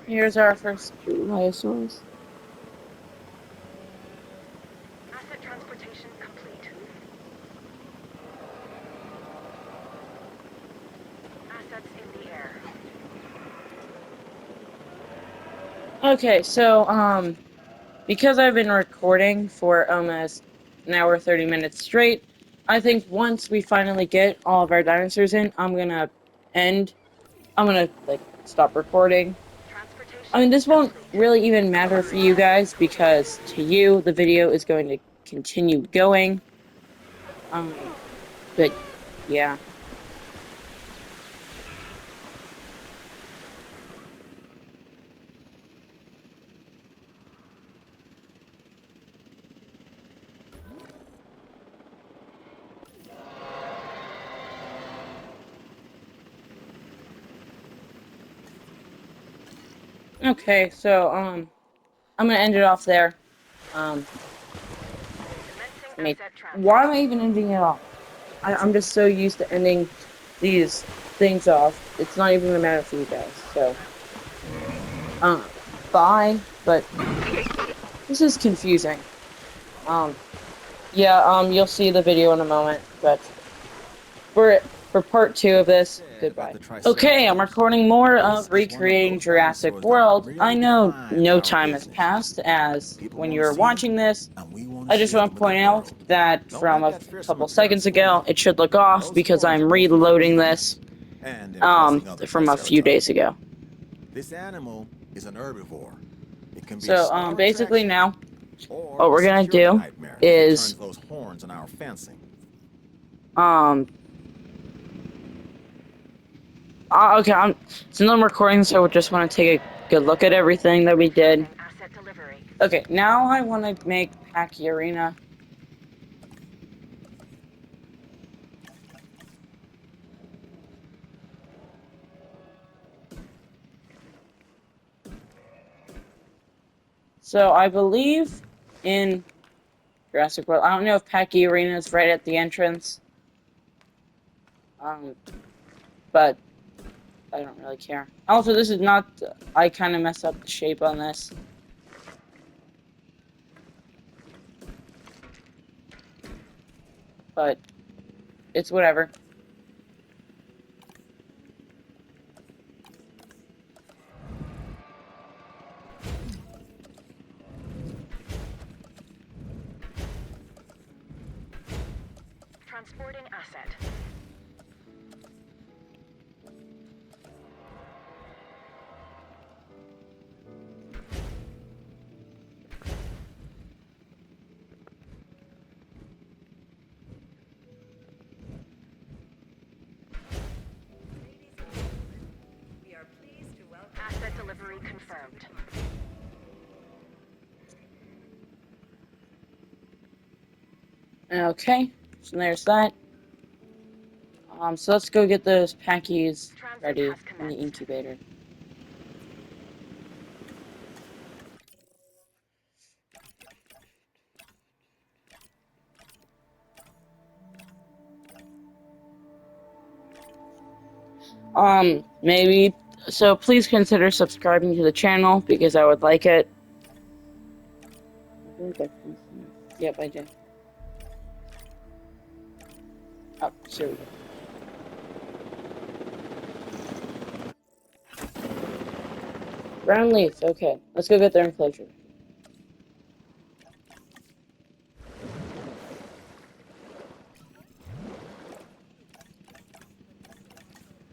Here's our first Drysaurus. Asset transportation complete. Assets in the air. Okay, so because I've been recording for almost an hour 30 minutes straight, I think once we finally get all of our dinosaurs in, end I'm gonna like stop recording. I Transportation mean, this won't complete. really even matter for you guys because to you the video is going to continue going. But yeah. Okay, so I'm gonna end it off there. Um Commencing I mean, asset transfer. why am I even ending it off? I'm just so used to ending these things off. It's not even gonna matter for you guys. So uh bye. But this is confusing. Um yeah, you'll see the video in a moment, but for part two of this, goodbye. Okay, I'm recording more of recreating Jurassic World. I know no time has passed, as when you're watching this, I just want to point out that from a couple seconds ago, it should look off because I'm reloading this from a few days ago. This animal is an herbivore. It can be a So star basically attraction now, or what a we're gonna security do nightmare if it is turns those horns on our fencing. um okay, since I'm recording, so I just want to take a good look at everything that we did. Starting asset delivery. Okay, now I want to make Packy Arena. So I believe in Jurassic World. I don't know if Packy Arena is right at the entrance. Um, but I don't really care. Also, this is not. I kind of messed up the shape on this, but it's whatever. Transporting asset. Ladies and gentlemen, we are pleased to welcome asset delivery confirmed. Okay, so there's that. So let's go get those packies Transit ready has in the commenced. incubator. Maybe, so please consider subscribing to the channel because I would like it. I feel like I can see. Yep, I did. Oh, here we go. Ground leaf, okay. Let's go get their enclosure.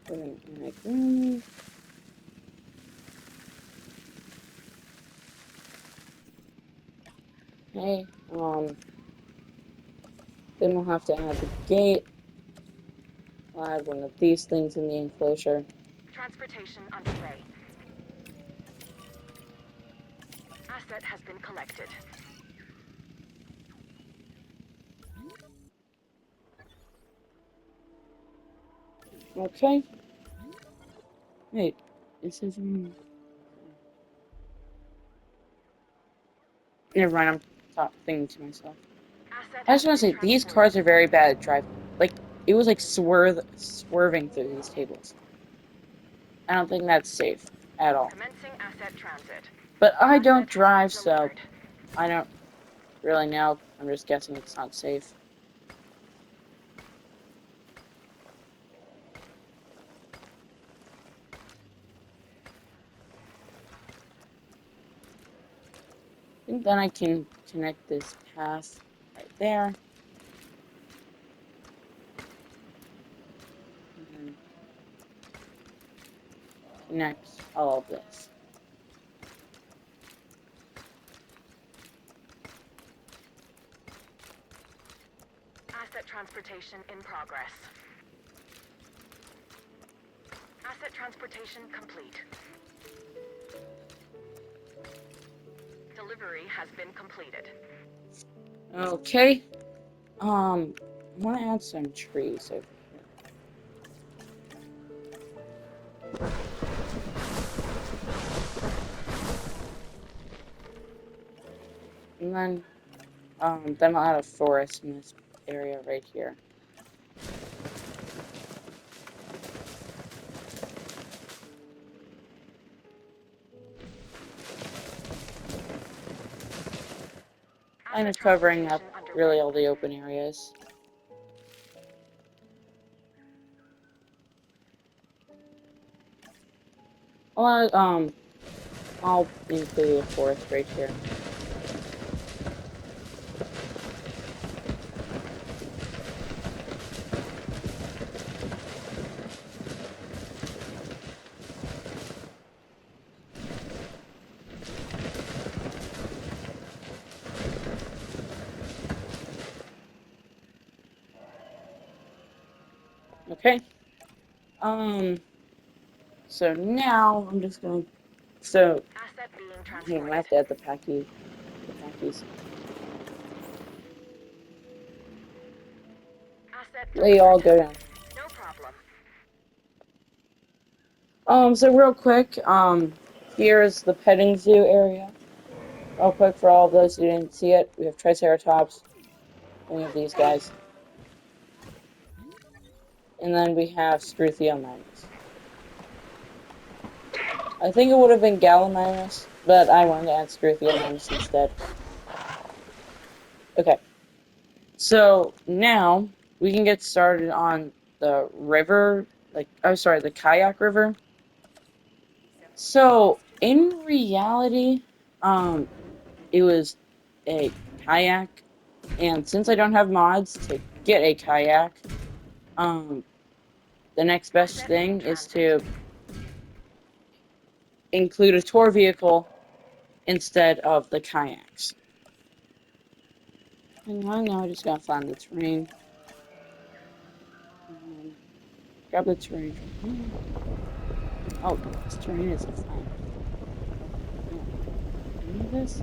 We're gonna add ground leaf. Okay, then we'll have to add the gate. I'll add one of these things in the enclosure. Transportation underway. Asset has been collected. Okay. Wait, this is never mind, I'm thinking to myself. Asset I just has want to been say, these transported. cars are very bad at driving. Like, it was like swerving through these tables. I don't think that's safe at all. Commencing asset transit. But I Asset don't has been drive, so delivered. I don't really know. I'm just guessing it's not safe. I think then I can connect this path right there. And then connect all of this. Asset transportation in progress. Asset transportation complete. Delivery has been completed. Okay. I want to add some trees over here. And then I'll add a forest in this area right here. Kind Asset of covering up transportation underway. really all the open areas. I'll include a forest right here. Okay. So now I'm just gonna. So Asset being I transported. have to add the packies. Asset They all delivered. go down. No problem. So real quick, here's the petting zoo area. Real quick for all of those who didn't see it, we have Triceratops, and we have these guys. And then we have Struthiomimus. I think it would have been Gallimimus, but I wanted to add Struthiomimus instead. Okay, so now we can get started on the river, the kayak river. So, in reality, it was a kayak, and since I don't have mods to get a kayak. The next best Asset in thing is transit. to include a tour vehicle instead of the kayaks. And now I just gotta find the terrain. Grab the terrain from here. Oh, this terrain isn't fine. No. Any of this?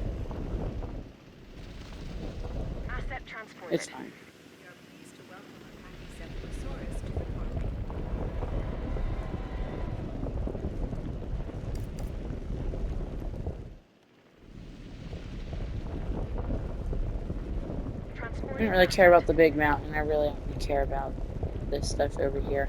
Asset transported. It's fine. We are pleased to welcome a Pachycephalosaurus to the park. I Transporting didn't really care asset. about the big mountain. I really only care about this stuff over here.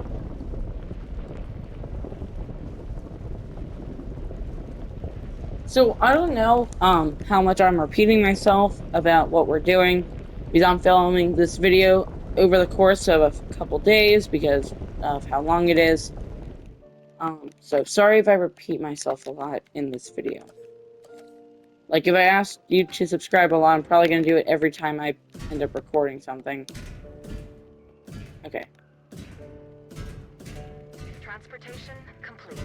So I don't know how much I'm repeating myself about what we're doing because I'm filming this video over the course of a couple days because of how long it is. So sorry if I repeat myself a lot in this video. Like if I asked you to subscribe a lot, I'm probably gonna do it every time I end up recording something. Okay. Transportation complete.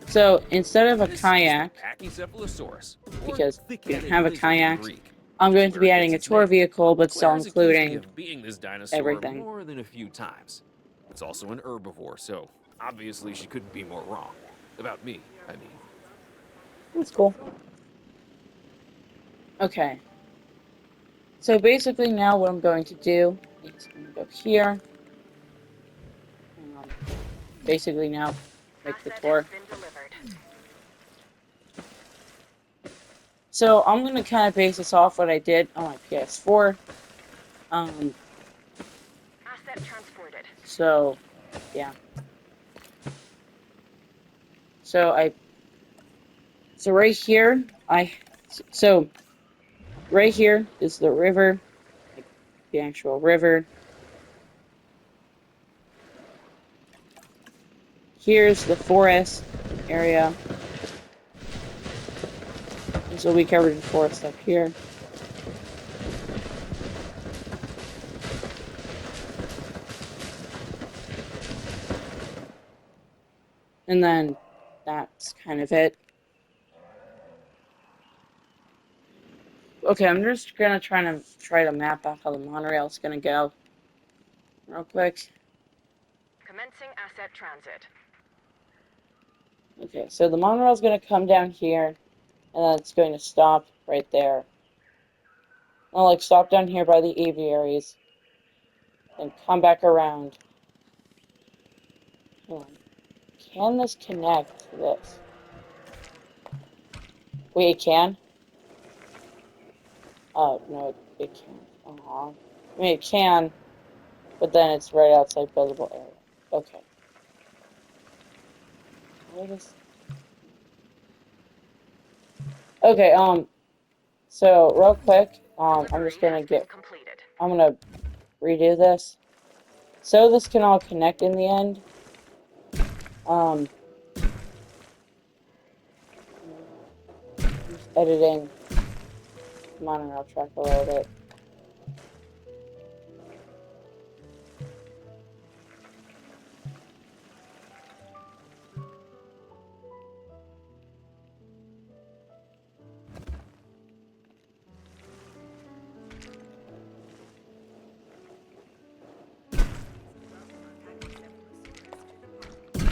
So instead of a This kayak, is the Pachycephalosaurus, or because we don't thick-headed have a lizard in kayak, Greek, I'm which is going to where be it adding gets a its tour name. vehicle, but still Claire is accused me including of being this dinosaur everything. more than a few times. It's also an herbivore, so obviously she couldn't be more wrong. About me, I mean. That's cool. Okay. So basically now what I'm going to do is I'm going to go here. Um, basically now make the Asset tour. has been delivered. So I'm going to kind of base this off what I did on my PS4. Asset transported. So yeah. So right here, so right here is the river, like the actual river. Here's the forest area. And so we covered the forest up here. And then that's kind of it. Okay, I'm just gonna try to map out how the monorail's gonna go real quick. Commencing asset transit. Okay, so the monorail's gonna come down here, and then it's going to stop right there. I'll like stop down here by the aviaries, and come back around. Hold on. Can this connect to this? Wait, it can? Oh, no, it can't. Aw. I mean, it can, but then it's right outside buildable area. Okay. What is... Okay, so real quick, I'm Delivery just has gonna been completed. I'm gonna redo this. So this can all connect in the end. Um, I'm just editing the monorail track a little bit.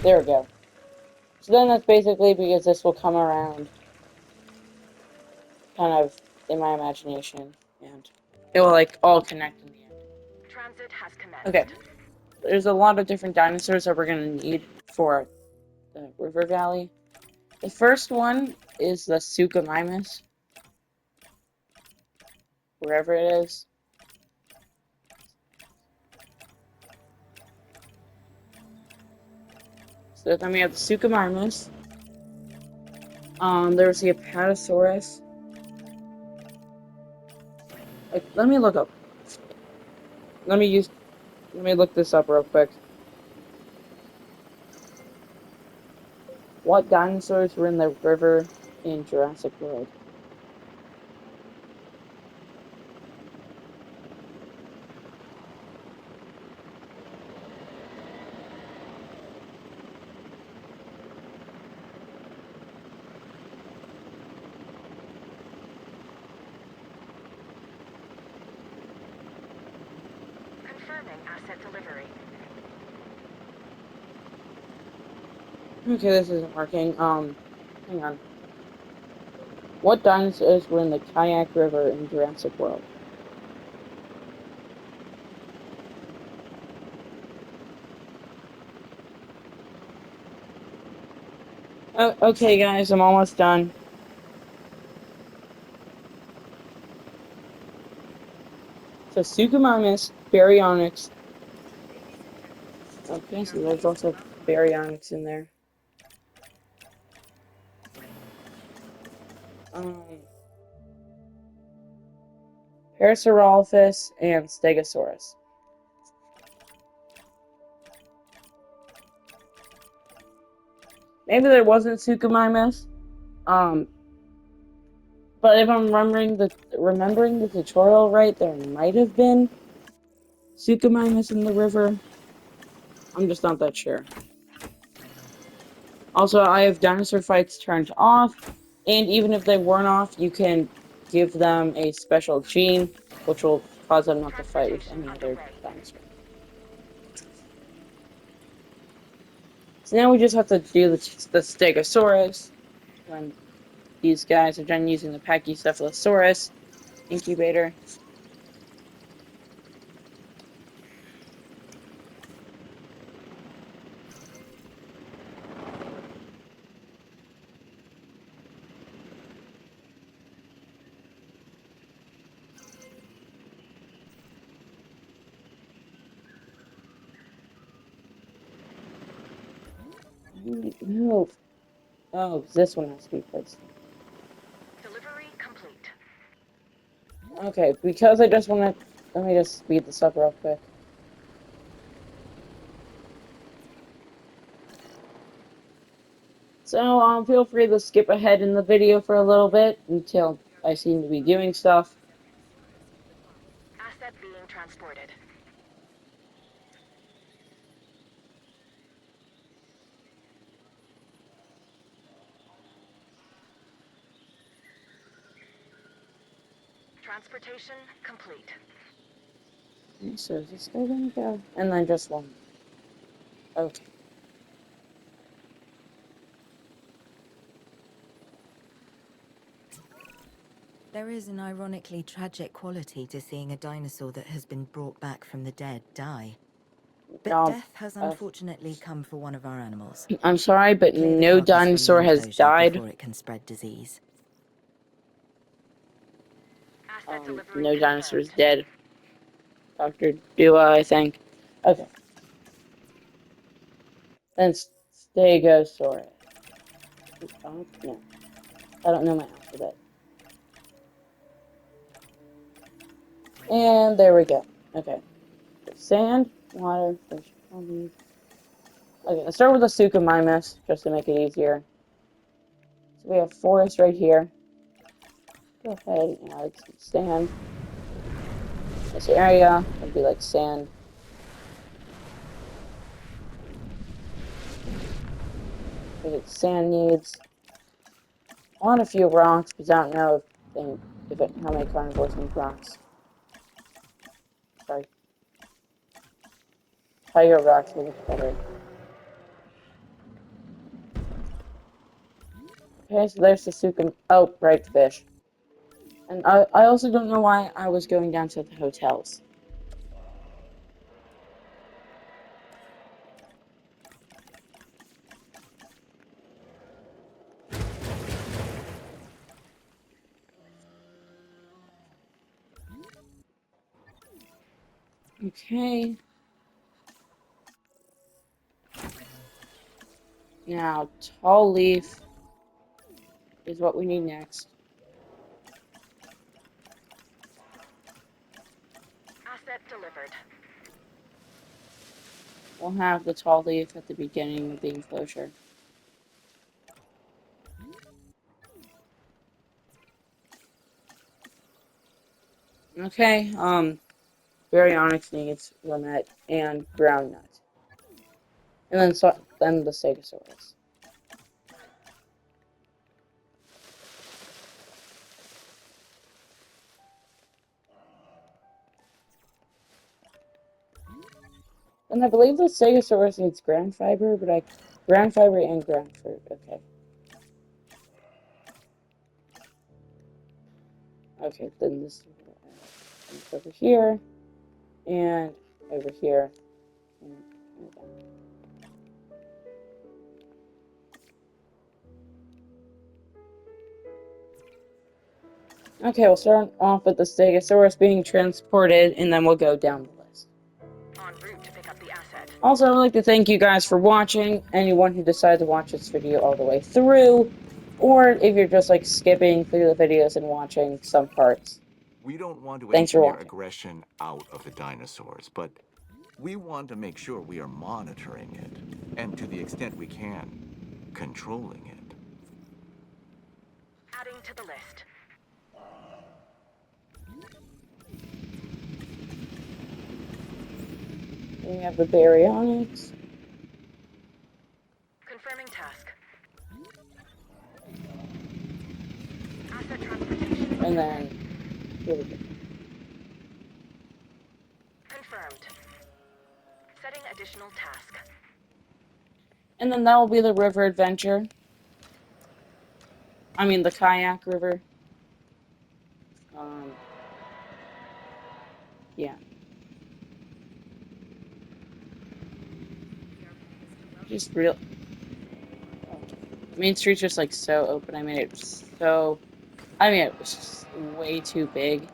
There we go. So then that's basically because this will come around kind of in my imagination and it will like all connect in the end. Transit has commenced. Okay. There's a lot of different dinosaurs that we're gonna need for the river valley. The first one is the Suchomimus, wherever it is. So then we have the Suchomimus. There's the Apatosaurus. Like, let me look up. Let me look this up real quick. What dinosaurs were in the river in Jurassic World? Confirming asset delivery. Okay, this isn't working. Hang on. What dinosaurs were in the Kayak River in Jurassic World? Oh, okay, guys, I'm almost done. So, Suchomimus, Baryonyx. Okay, so there's also Baryonyx in there. Um, Parasaurolophus and Stegosaurus. Maybe there wasn't Suchomimus. Um, but if I'm remembering the tutorial right, there might have been Suchomimus in the river. I'm just not that sure. Also, I have dinosaur fights turned off, and even if they weren't off, you can give them a special gene, which will cause them not to fight with any other dinosaur. So now we just have to do the Stegosaurus. When these guys are done using the Pachycephalosaurus incubator. No. Oh, this one has to be placed. Delivery complete. Okay, because I just want to... Let me just speed this up real quick. So, feel free to skip ahead in the video for a little bit until I seem to be doing stuff. Asset being transported. Transportation complete. Okay, so is this guy gonna go? And then just one. Okay. There is an ironically tragic quality to seeing a dinosaur that has been brought back from the dead die. But Um, death has uh, unfortunately come for one of our animals. I'm sorry, but Clear the no carcass from the dinosaur has enclosure died. before it can spread disease. Asset delivery No dinosaur's confirmed. dead. Dr. Dua, I think. Okay. Then Stegosaurus. No. I don't know my alphabet. And there we go. Okay. So sand, water, fish, leaf. Okay, let's start with the Suchomimus, just to make it easier. So we have forest right here. Go ahead and add some sand. This area would be like sand. Because sand needs. I want a few rocks, because I don't know how many carnivores need rocks. Sorry. Tiger rocks will look better. Okay, so there's the Suchom. Oh, right, fish. And I also don't know why I was going down to the hotels. Okay. Now, tall leaf is what we need next. Asset delivered. We'll have the tall leaf at the beginning of the enclosure. Okay, Baryonyx needs Lynette and Ground Nut. And then the Stegosaurus. And I believe the Stegosaurus needs ground fiber, ground fiber and ground fruit. Okay. Okay, then this over here and over here. And okay, we'll start off with the Stegosaurus being transported, and then we'll go down the list. En route to pick up the asset. Also, I would like to thank you guys for watching. Anyone who decided to watch this video all the way through, or if you're just like skipping through the videos and watching some parts. We don't want to Thanks for engineer watching. aggression out of the dinosaurs, but we want to make sure we are monitoring it, and to the extent we can, controlling it. Adding to the list. We have the baryonyx. Confirming task. Asset transportation. And then here we go. Confirmed. Setting additional task. And then that will be the river adventure. I mean the kayak river. Yeah. Just real. Main Street's just like so open. I mean it was just way too big.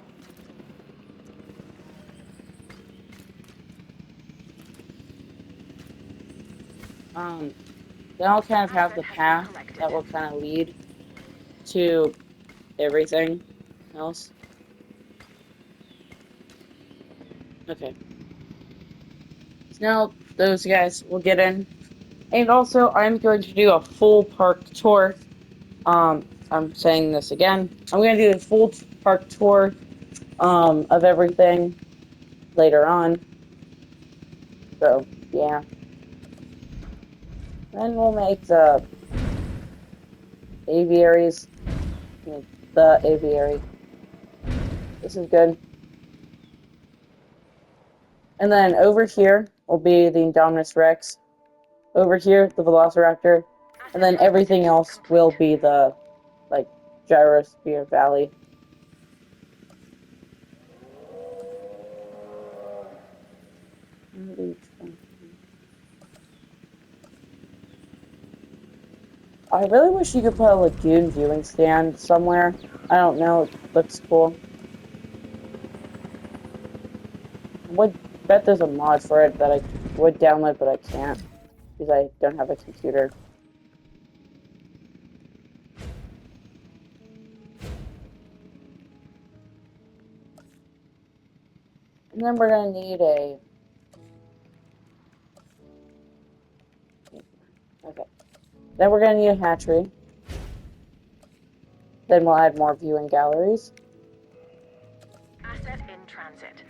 Then I'll kind of have the path that will kind of lead to everything else. Okay. So now those guys will get in. And also I'm going to do a full park tour. I'm saying this again. I'm gonna do a full park tour of everything later on. So yeah. Then we'll make the aviaries. The aviary. This is good. And then over here will be the Indominus Rex. Over here, the Velociraptor. And then everything else will be the, like, Gyrosphere Valley. I really wish you could put a lagoon viewing stand somewhere. I don't know, it looks cool. I would bet there's a mod for it that I would download, but I can't. Because I don't have a computer. And then we're gonna need a... Okay. Then we're gonna need a hatchery. Then we'll add more viewing galleries. Asset in transit.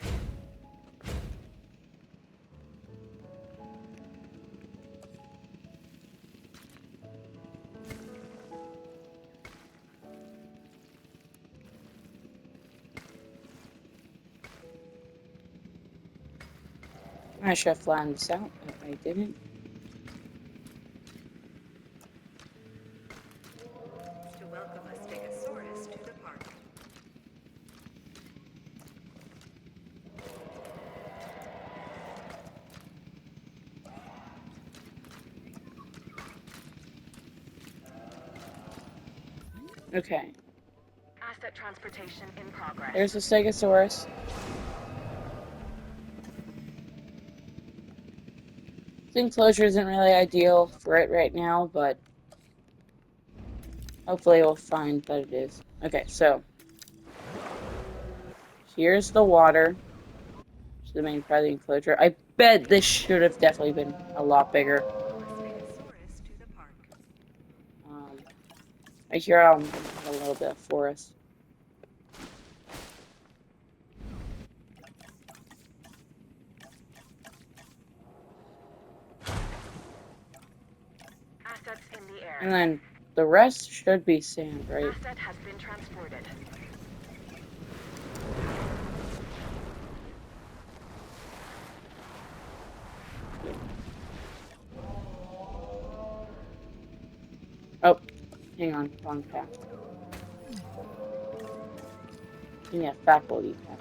I should have flattened this out, but I didn't. To welcome a Stegosaurus to the park. Okay. Asset transportation in progress. There's the Stegosaurus. The enclosure isn't really ideal for it right now, but hopefully we'll find that it is. Okay, so here's the water. Here's the main part of the enclosure. I bet this should have definitely been a lot bigger. Stegosaurus to the park. Right here I'll have a little bit of forest. Assets in the air. And then the rest should be sand, right? Asset has been transported. Hang on, wrong path. Yeah, faculty path.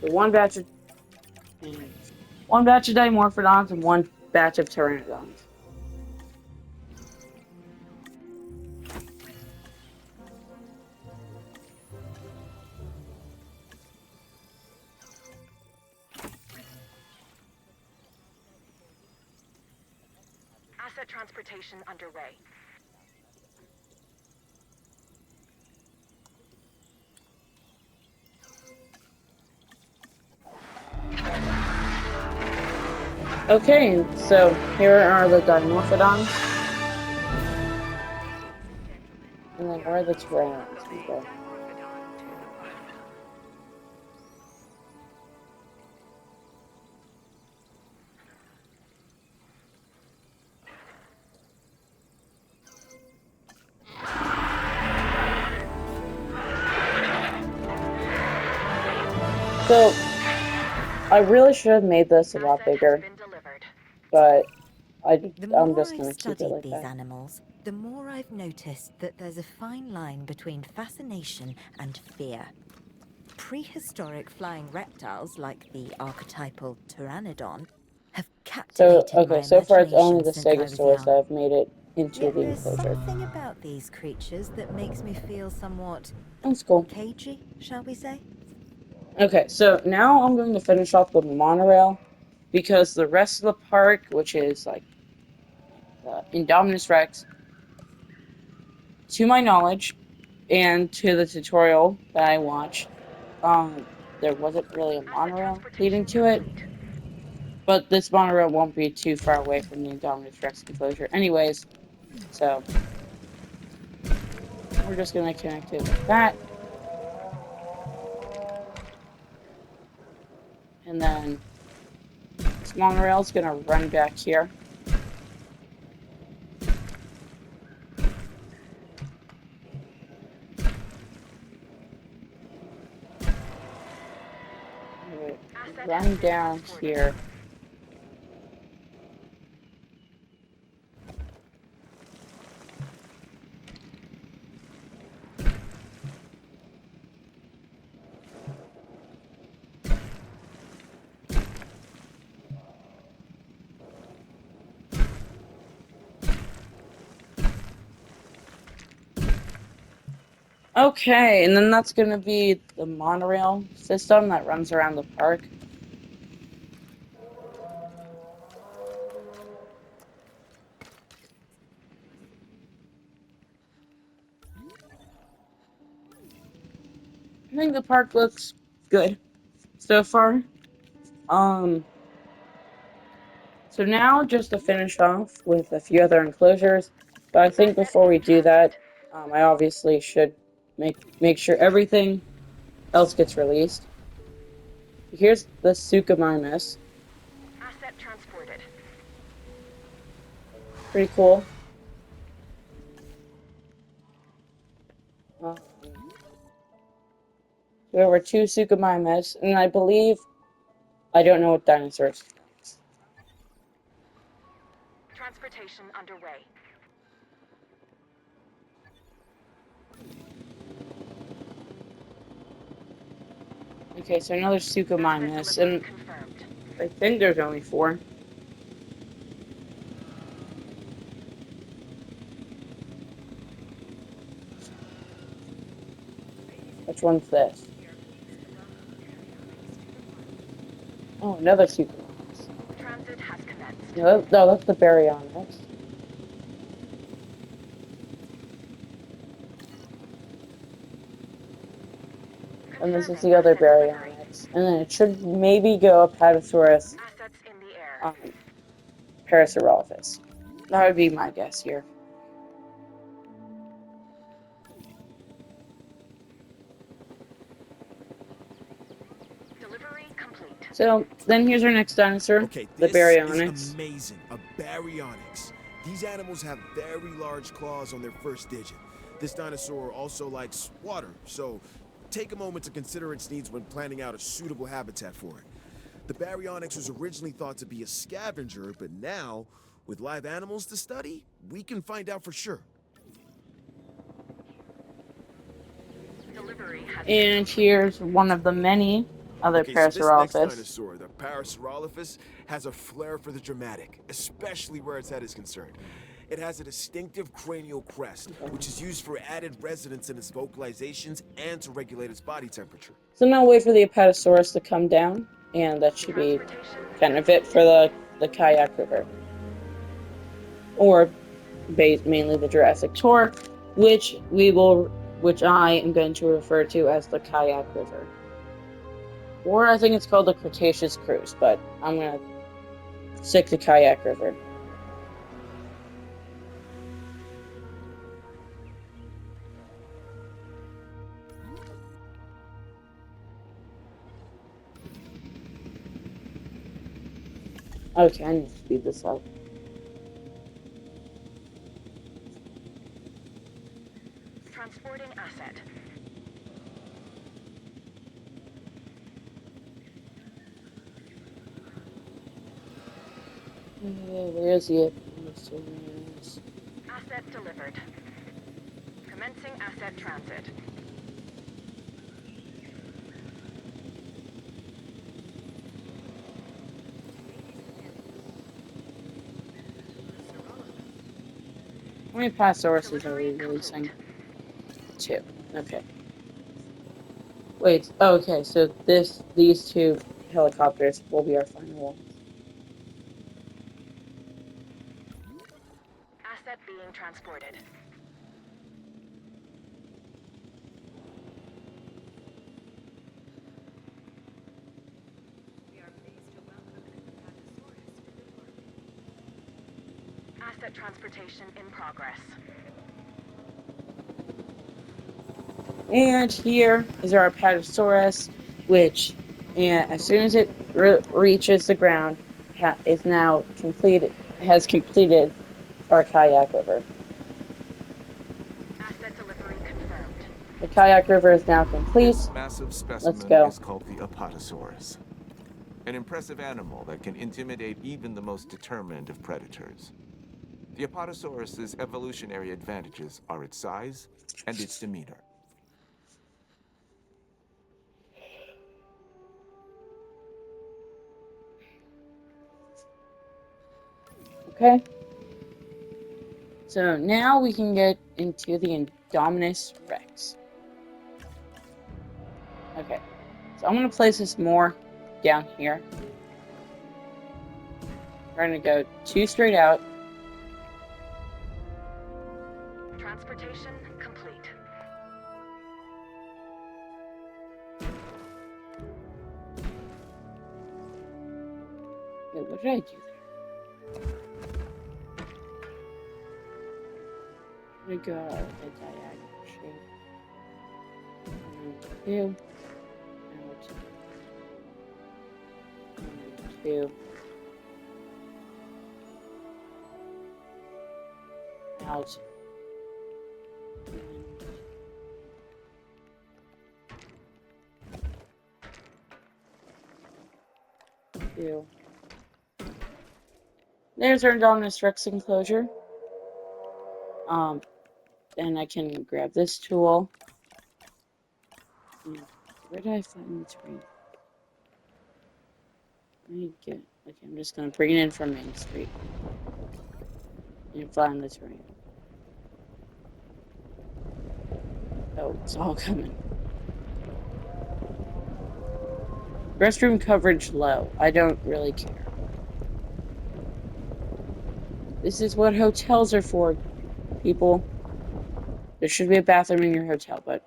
So one batch of Dimorphodons and one batch of Pteranodons. Asset transportation underway. Okay, so here are the Dimorphodons. And then where are the Pteranodons? Okay. So, I really should have made this a lot bigger, but The I'm more just I've gonna keep it studied like these that. animals, the more I've noticed that there's a fine line between fascination and fear. Prehistoric flying reptiles like the archetypal pteranodon have So, captivated my okay, so far it's only imagination the since I was Stegosaurus that young. have made it into Yet the there's enclosure. something about these creatures that makes me feel somewhat That's cool. cagey, shall we say? Okay, so now I'm going to finish off the monorail because the rest of the park, which is like Indominus Rex, to my knowledge, and to the tutorial that I watched, there wasn't really a monorail leading to it. But this monorail won't be too far away from the Indominus Rex enclosure, anyways. So we're just gonna connect it like that, and then this monorail is gonna run back here. Run down here. Okay, and then that's gonna be the monorail system that runs around the park. I think the park looks good so far. Um, so now just to finish off with a few other enclosures, but I think before we do that, I obviously should make sure everything else gets released. Here's the Suchomimus. Asset transported. Pretty cool. There were two Suchomimus, and I believe I don't know what dinosaurs. Transportation underway. Okay, so another Asset Suchomimus, delivery and confirmed. I think there's only four. Which one's this? Oh, another Suchomimus. Transit has commenced. No, that's the Baryonyx. And this is Confirming the other asset delivery. Baryonyx. And then it should maybe go Apatosaurus, Assets in the air. um, Parasaurolophus. That would be my guess here. Delivery complete. So then here's our next dinosaur, Okay, the this is Baryonyx. amazing. A baryonyx. These animals have very large claws on their first digit. This dinosaur also likes water, so take a moment to consider its needs when planning out a suitable habitat for it. The baryonyx was originally thought to be a scavenger, but now, with live animals to study, we can find out for sure. Delivery has been And here's one of the many other Okay, so this next Parasaurolophus. dinosaur, the Parasaurolophus, has a flair for the dramatic, especially where its head is concerned. It has a distinctive cranial crest, which is used for added resonance in its vocalizations and to regulate its body temperature. So now wait for the Apatosaurus to come down, and that should be transportation. kind of it for the Kayak River. Or mainly the Jurassic Tour, which I am going to refer to as the Kayak River. Or I think it's called the Cretaceous Cruise, but I'm gonna stick to Kayak River. Okay, I need to speed this up. Transporting asset. Where is he? Asset delivered. Commencing asset transit. How many Pasauruses are we Delivery releasing? complete. 2. Okay. Wait. Okay. So these 2 helicopters will be our final ones. Asset being transported. We are pleased to welcome Apatosaurus to the park. Asset transportation in progress. And here is our Apatosaurus, which, and as soon as it reaches the ground, is now completed. Has completed our Kayak River. Asset delivery confirmed. The Kayak River is now complete. This massive Let's specimen go. is called the Apatosaurus. An impressive animal that can intimidate even the most determined of predators. The Apatosaurus's evolutionary advantages are its size and its demeanor. Okay. So now we can get into the Indominus Rex. Okay. So I'm gonna place this more down here. We're gonna go 2 straight out. Transportation complete. Wait, what did I do there? I'm gonna go a diagonal shape. 1, 2. Out. 1, 2. Out. And 2. There's our Indominus Rex enclosure. And I can grab this tool. And where did I find the terrain? Okay, I'm just gonna bring it in from Main Street and find the terrain. Oh, it's all coming. Restroom coverage low. I don't really care. This is what hotels are for, people. There should be a bathroom in your hotel, but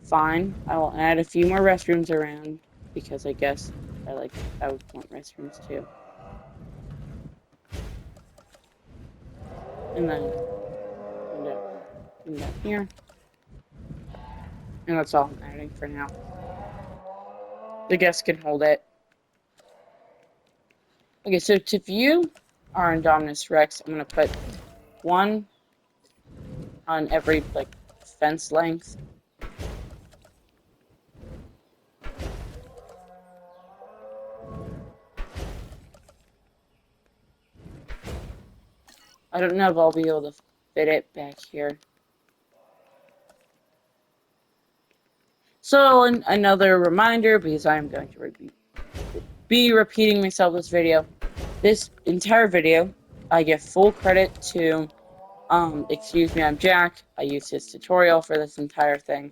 fine. I will add a few more restrooms around because I guess I would want restrooms too. And then come down here. And that's all I'm adding for now. The guests can hold it. Okay, so to view our Indominus Rex, I'm gonna put 1 on every fence length. I don't know if I'll be able to fit it back here. So, another reminder, because I am going to be repeating myself this video. This entire video, I give full credit to, excuse me, I'm Jack. I used his tutorial for this entire thing.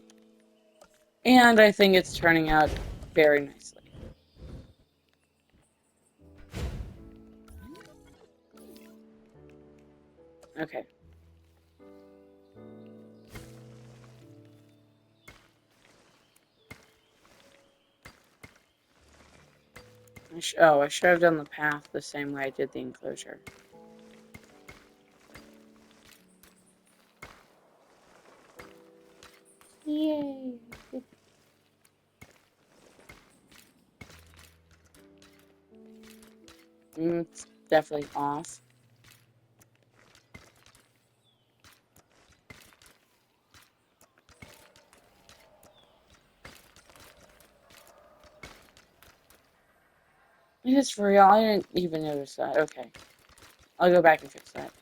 And I think it's turning out very nicely. Okay. I should have done the path the same way I did the enclosure. Yay! It's definitely off. It is for real. I didn't even notice that. Okay. I'll go back and fix that.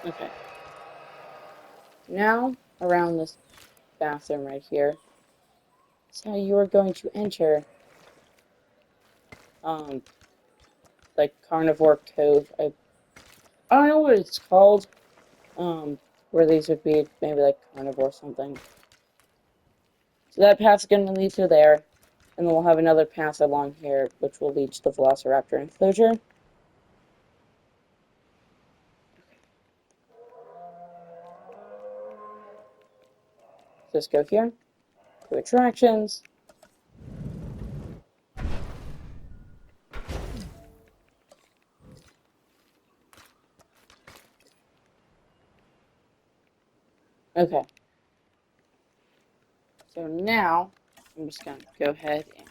Okay. Now, around this bathroom right here, is how you are going to enter, um, like Carnivore Cove. I don't know what it's called, where these would be, maybe like Carnivore something. So that path's going to lead to there, and then we'll have another path along here, which will lead to the Velociraptor enclosure. Just go here, to attractions. Okay. So now, I'm just going to go ahead and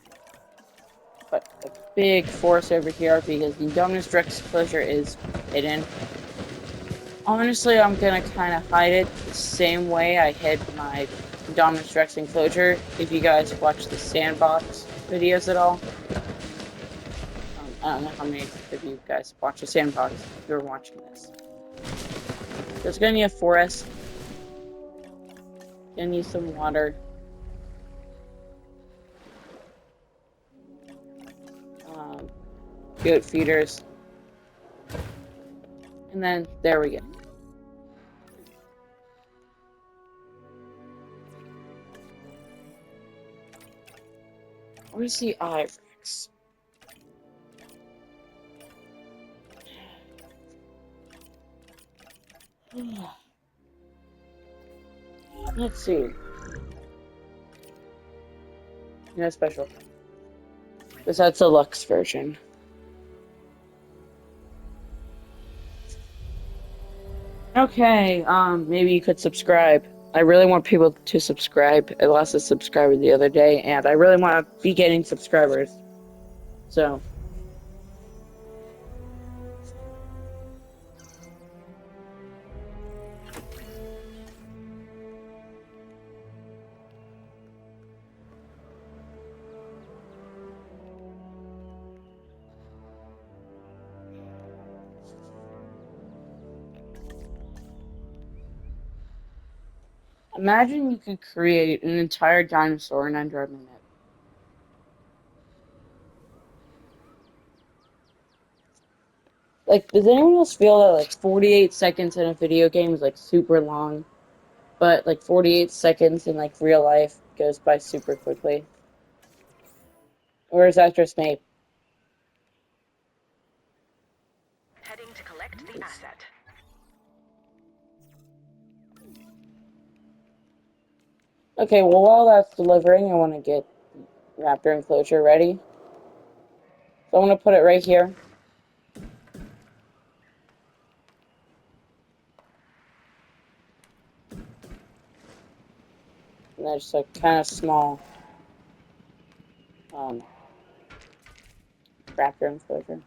put a big force over here because the Dominus Rex enclosure is hidden. Honestly, I'm gonna kind of hide it the same way I hid my Dominus Rex enclosure. If you guys watch the sandbox videos at all, I don't know how many of you guys watch the sandbox if you're watching this. There's gonna be a forest. Gonna need some water. Goat feeders. And then, there we go. Where's the Irex? Let's see. No special. Because that's the Lux version. Okay, maybe you could subscribe. I really want people to subscribe. I lost a subscriber the other day, and I really want to be getting subscribers. So. Imagine you could create an entire dinosaur in under a minute. Like, does anyone else feel that, like, 48 seconds in a video game is, like, super long? But, like, 48 seconds in, like, real life goes by super quickly? Or is that just me? Heading to collect the asset. Okay, well, while that's delivering, I want to get Raptor enclosure ready. So I'm going to put it right here. And then just, like, kind of small Raptor enclosure.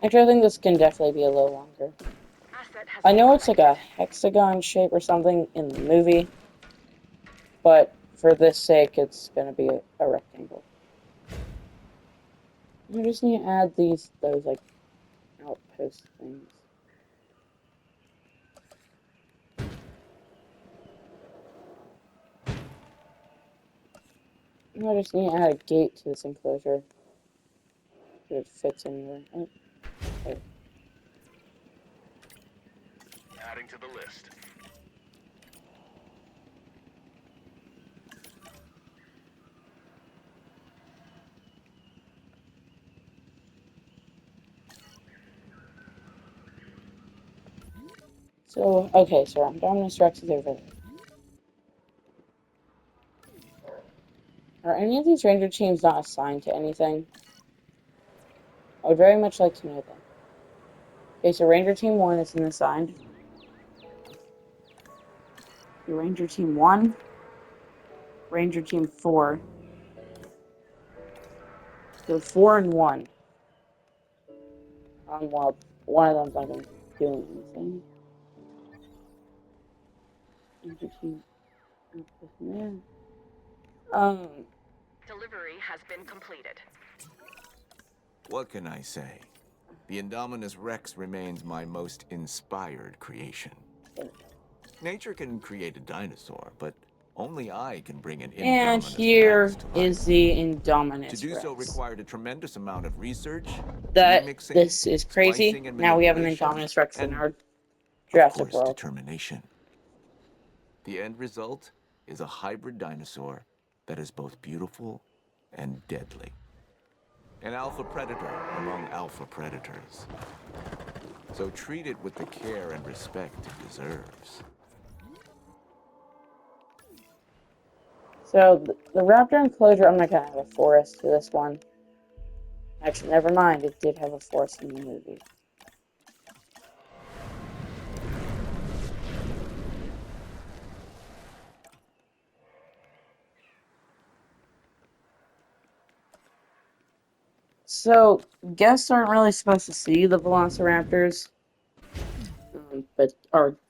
Actually, I think this can definitely be a little longer. I know it's like a hexagon shape or something in the movie, but for this sake, it's going to be a rectangle. I just need to add those like outpost things. I just need to add a gate to this enclosure so it fits anywhere. Oh, okay. Adding to the list. So, okay, so Indominus Rex is over there. Are any of these ranger teams not assigned to anything? I would very much like to know that. Okay, so Ranger Team 1 isn't assigned. Ranger Team 1, Ranger Team 4. So 4 and 1. Well, one of them's not going to be doing anything. Ranger Team there. Delivery has been completed. What can I say? The Indominus Rex remains my most inspired creation. Nature can create a dinosaur, but only I can bring an And Indominus Rex here to life. is the To Indominus do so Rex. required a tremendous amount of research, gene That mixing, this is crazy. splicing and Now we have an manipulation, Indominus Rex in and, our of Jurassic course, World. determination. The end result is a hybrid dinosaur that is both beautiful and deadly. An alpha predator among alpha predators. So treat it with the care and respect it deserves. So the raptor enclosure, I'm not gonna have a forest to this one. Actually, never mind. It did have a forest in the movie. So guests aren't really supposed to see the velociraptors, but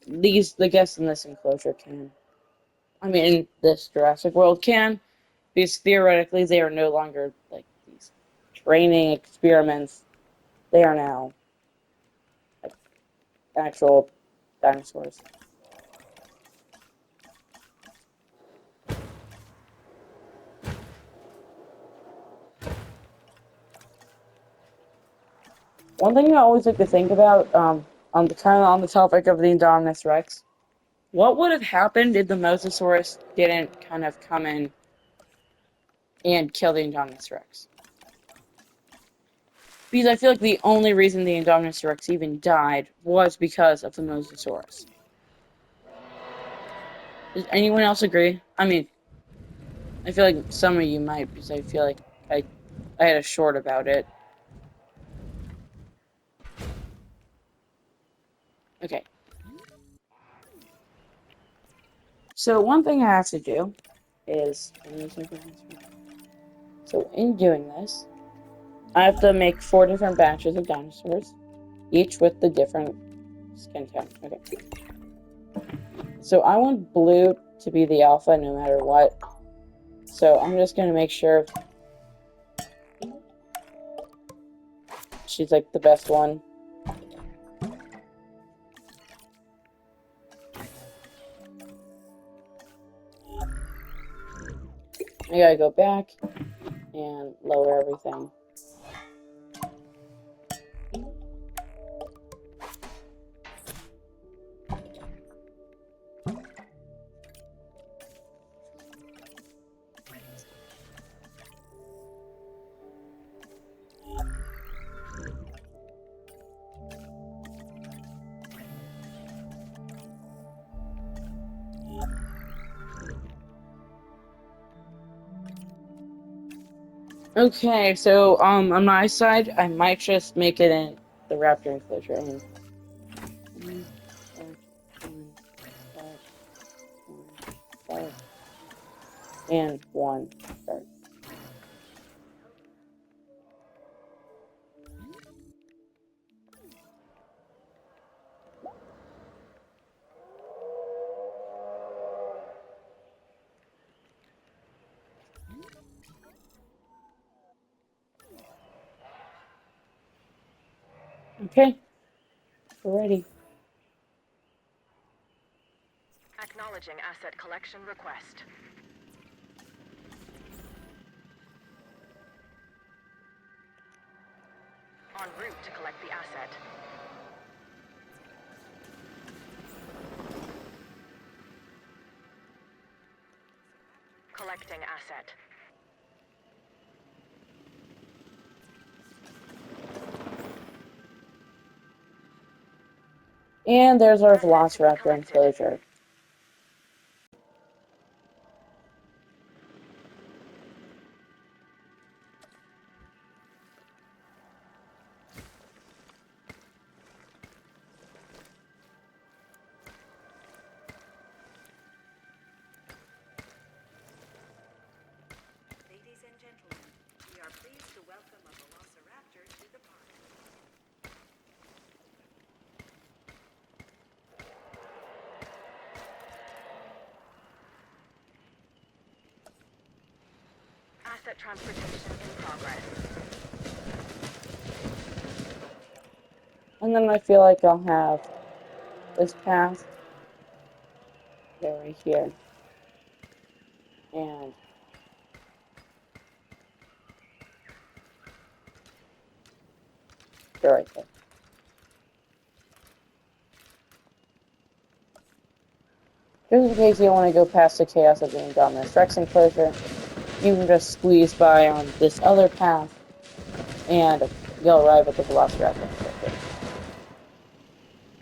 the guests in this enclosure can. I mean, in this Jurassic World can, because theoretically they are no longer like these training experiments. They are now like actual dinosaurs. One thing I always like to think about, on the topic of the Indominus Rex, what would have happened if the Mosasaurus didn't kind of come in and kill the Indominus Rex? Because I feel like the only reason the Indominus Rex even died was because of the Mosasaurus. Does anyone else agree? I mean, I feel like some of you might, because I feel like I had a short about it. Okay. So one thing I have to do is, so in doing this, I have to make 4 different batches of dinosaurs, each with the different skin tone. Okay. So I want blue to be the alpha no matter what. So I'm just gonna make sure she's like the best one. I gotta go back and lower everything. Okay, so on my side, I might just make it in the raptor enclosure and and 1 start. Okay, we're ready. Acknowledging asset collection request. En route to collect the asset. Collecting asset. And there's our Asset to be Velociraptor collected. enclosure. Ladies and gentlemen, we are pleased to welcome a Velociraptor to the park. Asset transportation in progress. And then I feel like I'll have this path go right here. And go right there. Just in case you don't want to go past the chaos of being done this Rex enclosure, you can just squeeze by on this other path and you'll arrive at the Velociraptor enclosure.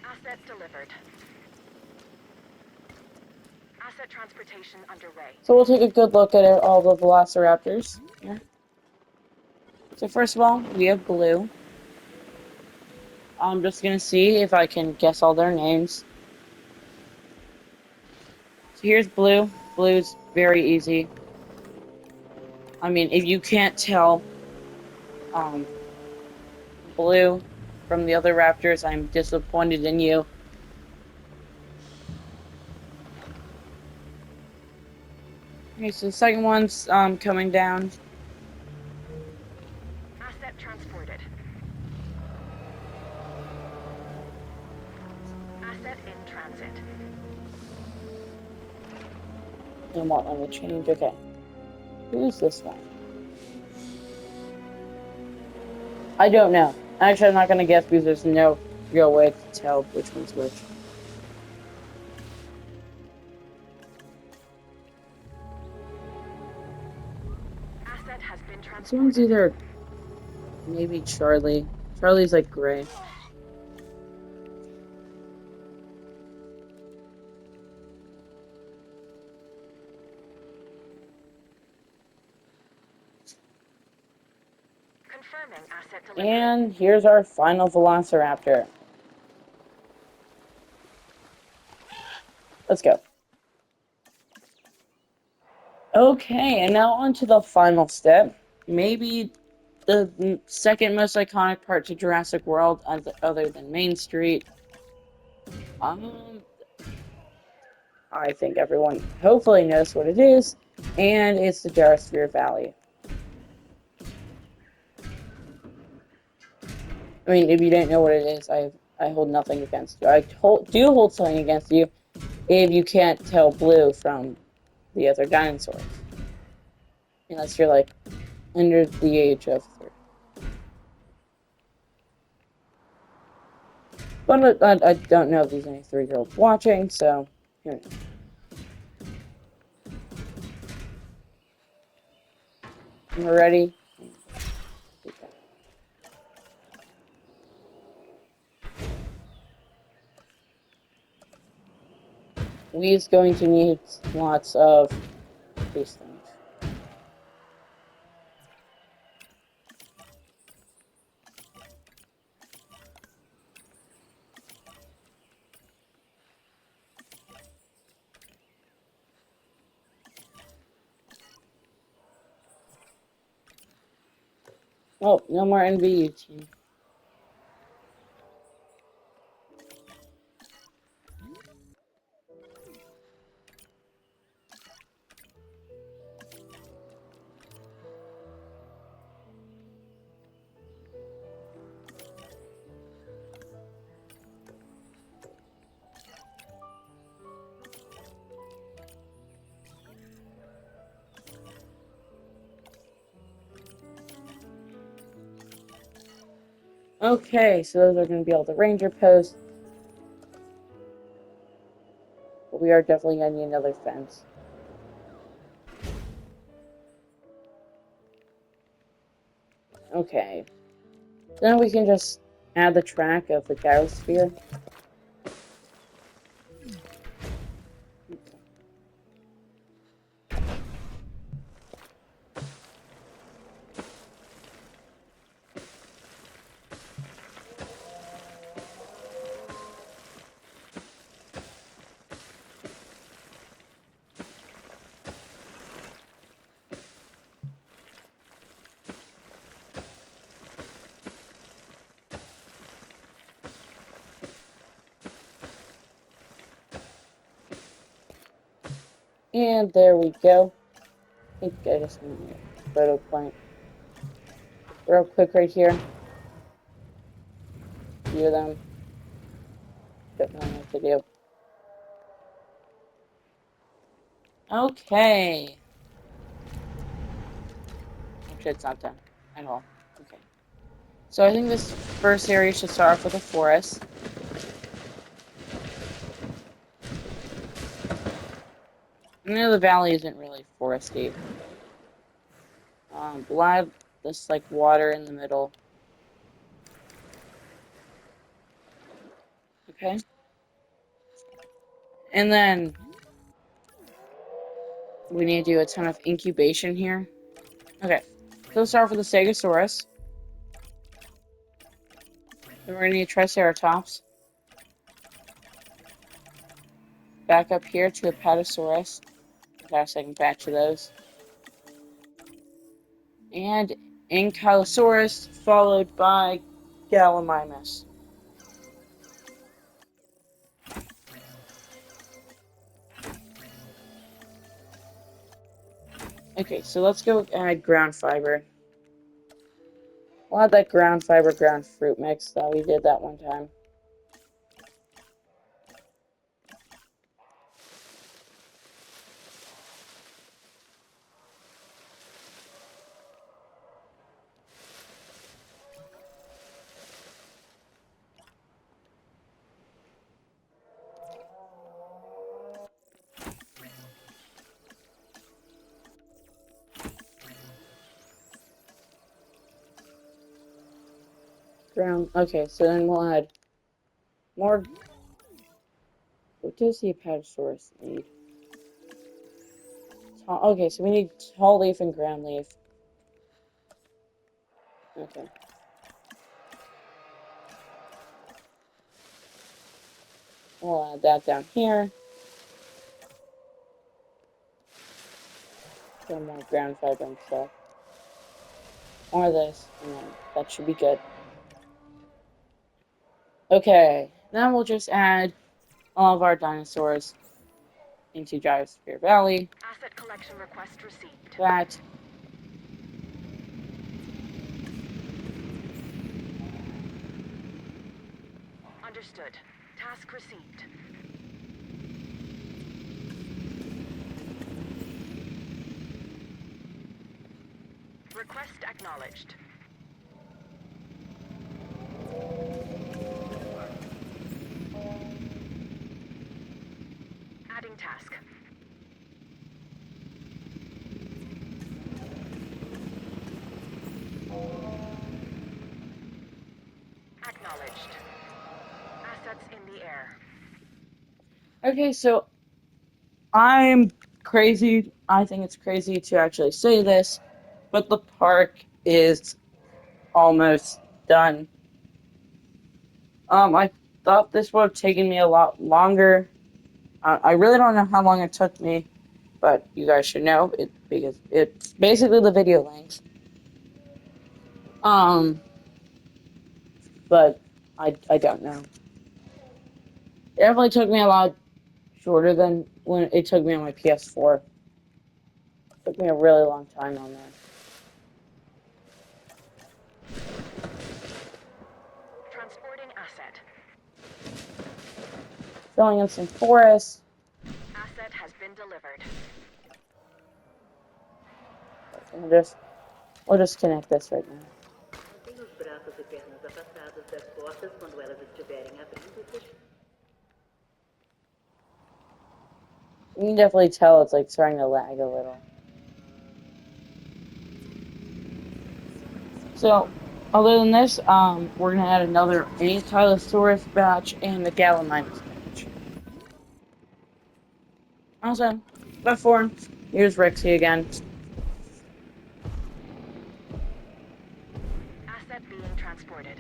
Asset delivered. Asset transportation underway. So we'll take a good look at all the Velociraptors here. So first of all, we have Blue. I'm just gonna see if I can guess all their names. So here's Blue. Blue's very easy. I mean, if you can't tell Blue from the other Raptors, I'm disappointed in you. Okay, so the second one's coming down. Asset transported. Asset in transit. And what, let me change? Okay. Who's this one? I don't know. Actually, I'm not gonna guess because there's no real way to tell which one's which. Asset has been This one's transported. either maybe Charlie. Charlie's like gray. Confirming asset delivery. And here's our final Velociraptor. Let's go. Okay, and now on to the final step. Maybe the second most iconic part to Jurassic World, other than Main Street. I think everyone hopefully knows what it is, and it's the Gyrosphere Valley. I mean, if you don't know what it is, I hold nothing against you. I do hold something against you if you can't tell Blue from the other dinosaurs. Unless you're like under the age of 3. But I don't know if there's any 3-year-olds watching, so who knows. We're ready. We's going to need lots of these things. Oh, no more NVU team. Okay, so those are going to be all the ranger posts. But we are definitely going to need another fence. Okay. Then we can just add the track of the gyrosphere. And there we go. I think I just need a photo point. Real quick right here. View them. Don't know what to do. Okay. Actually, it's not done at all. Okay. So I think this first area should start off with a forest. I know the valley isn't really foresty. We'll add this like water in the middle. Okay. And then we need to do a ton of incubation here. Okay. So we'll start with the Stegosaurus. Then we're gonna need Triceratops. Back up here to Apatosaurus. Got a second batch of those. And Ankylosaurus, followed by Gallimimus. Okay, so let's go add ground fiber. We'll add that ground fiber, ground fruit mix that we did that one time. Ground. Okay, so then we'll add more. What does the Apatosaurus need? Okay, so we need tall leaf and ground leaf. Okay. We'll add that down here. Some more ground fiber and stuff. More of this, and then that should be good. Okay, then we'll just add all of our dinosaurs into Gyrosphere Valley. Asset collection request received. That. Understood. Task received. Request acknowledged. Adding task. Acknowledged. Assets in the air. Okay, so I'm crazy. I think it's crazy to actually say this, but the park is almost done. I thought this would have taken me a lot longer. I really don't know how long it took me, but you guys should know it because it's basically the video length. But I don't know. It definitely took me a lot shorter than when it took me on my PS4. It took me a really long time on there. Transporting asset. Filling in some forests. Asset has been delivered. We'll just connect this right now. Das Forças quando elas estiverem abrindo os. You can definitely tell it's like starting to lag a little. So, other than this, we're gonna add another Ankylosaurus batch and a Gallimimus batch. Awesome. Before, here's Rexy again. Asset being transported.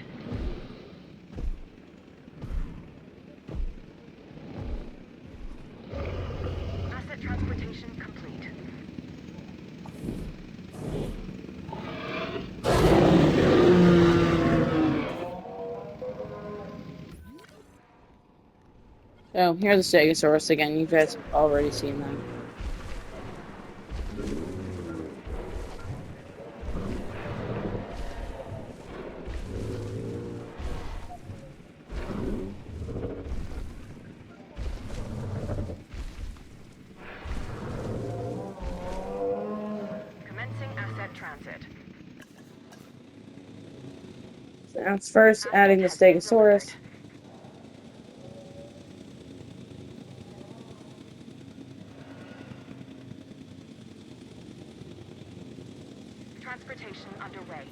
Asset transportation complete. So, here's the Stegosaurus again. You guys have already seen them. Commencing asset transit. So, that's first Asset adding the has been delivered. Stegosaurus. Transportation underway.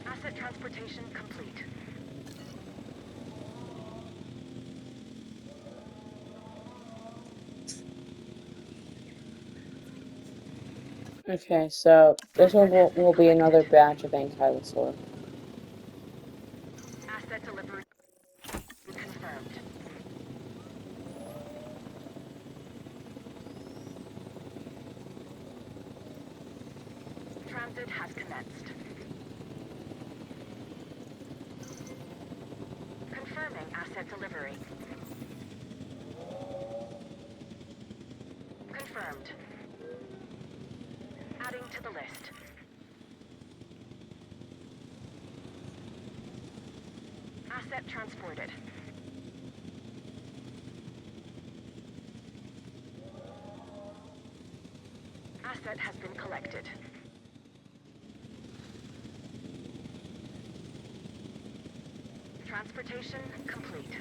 Asset transportation complete. Okay, so this one Asset has been will be another collected. batch of Ankylosaur. Asset delivery confirmed. Transit has commenced. Confirming asset delivery. Confirmed. Adding to the list. Asset transported. Asset has been collected. Transportation complete.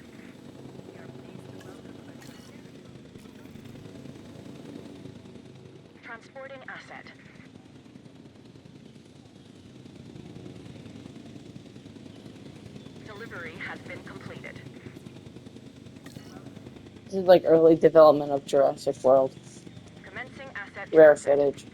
Transporting asset. Delivery has been completed. This is like early development of Jurassic World. Commencing asset Rare transit. footage.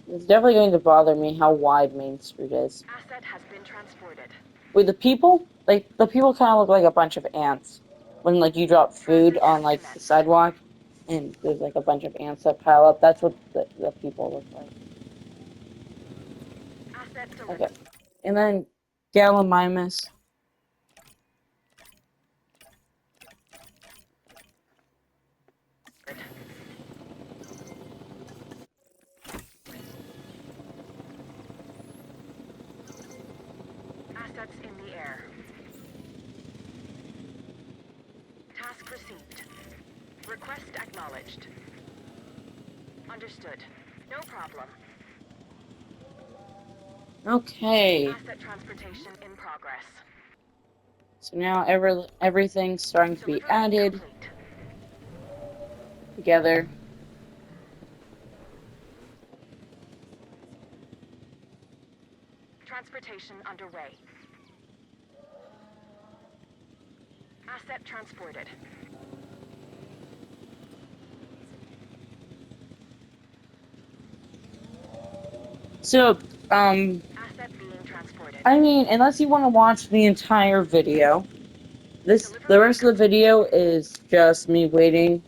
It's definitely going to bother me how wide Main Street is. Asset has been transported. With the people, like the people kind of look like a bunch of ants. When like you drop food Transit on has like the commenced. sidewalk, and there's like a bunch of ants that pile up. That's what the people look like. Asset Okay, delivered. and then Gallimimus. Assets in the air. Task received. Request acknowledged. Understood. No problem. Okay, Asset transportation in progress. so now everything's starting to be Delivery added complete. together. Transportation underway. Asset transported. So, Asset being transported. I mean, unless you want to watch the entire video, the Delivery rest of the video is just me waiting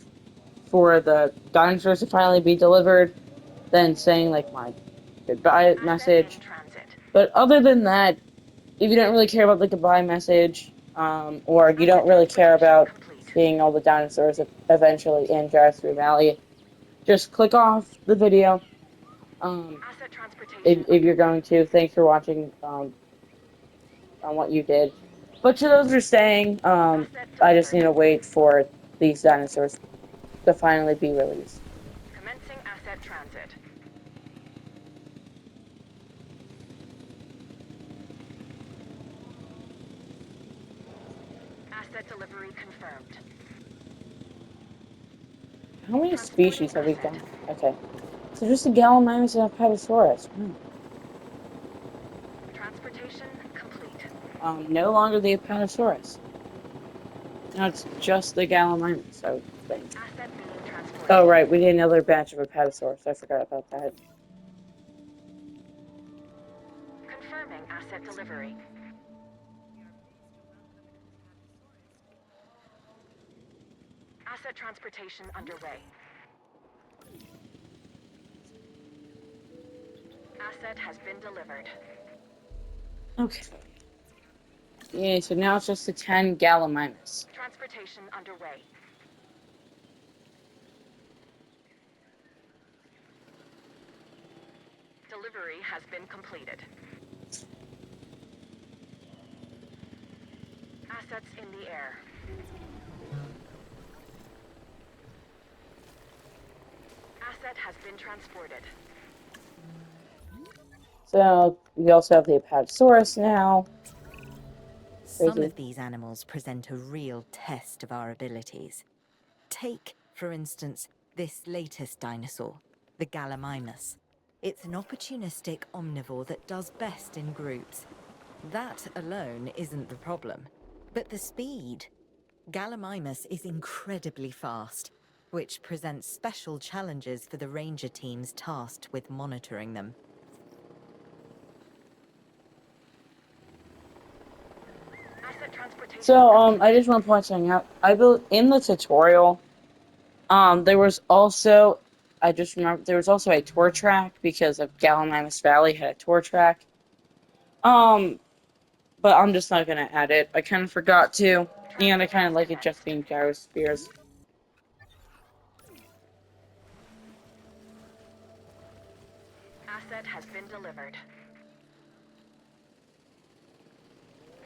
for the dinosaurs to finally be delivered, then saying like my goodbye Asset in message. transit. But other than that, if you don't really care about the goodbye message, or you don't Asset really care transportation about complete. seeing all the dinosaurs eventually in Jurassic Valley, just click off the video. Asset transportation If you're underway. going to, thanks for watching. On what you did. But to those who are staying, Asset I just delivered. need to wait for these dinosaurs to finally be released. Commencing asset transit. Asset delivery confirmed. How many Transporting species have we asset. gone? Okay. So just a Gallimimus and a Apatosaurus. Transportation complete. No longer the Apatosaurus. Now it's just the Gallimimus, I would think. Asset being transported. Oh, right. We need another batch of Apatosaurus. I forgot about that. Confirming asset delivery. Asset transportation underway. Asset has been delivered. Okay. Yeah, so now it's just the 10 Gallimimus. Transportation underway. Delivery has been completed. Assets in the air. Asset has been transported. So we also have the Apatosaurus now. Some Crazy. of these animals present a real test of our abilities. Take, for instance, this latest dinosaur, the Gallimimus. It's an opportunistic omnivore that does best in groups. That alone isn't the problem, but the speed. Gallimimus is incredibly fast, which presents special challenges for the ranger teams tasked with monitoring them. Asset transportation. So, I just want to point something out. In the tutorial, there was also, I just remember, there was also a tour track because of Gallimimus Valley had a tour track. But I'm just not gonna add it. I kind of forgot to, and I kind of like it just being gyrospheres. Asset has been delivered.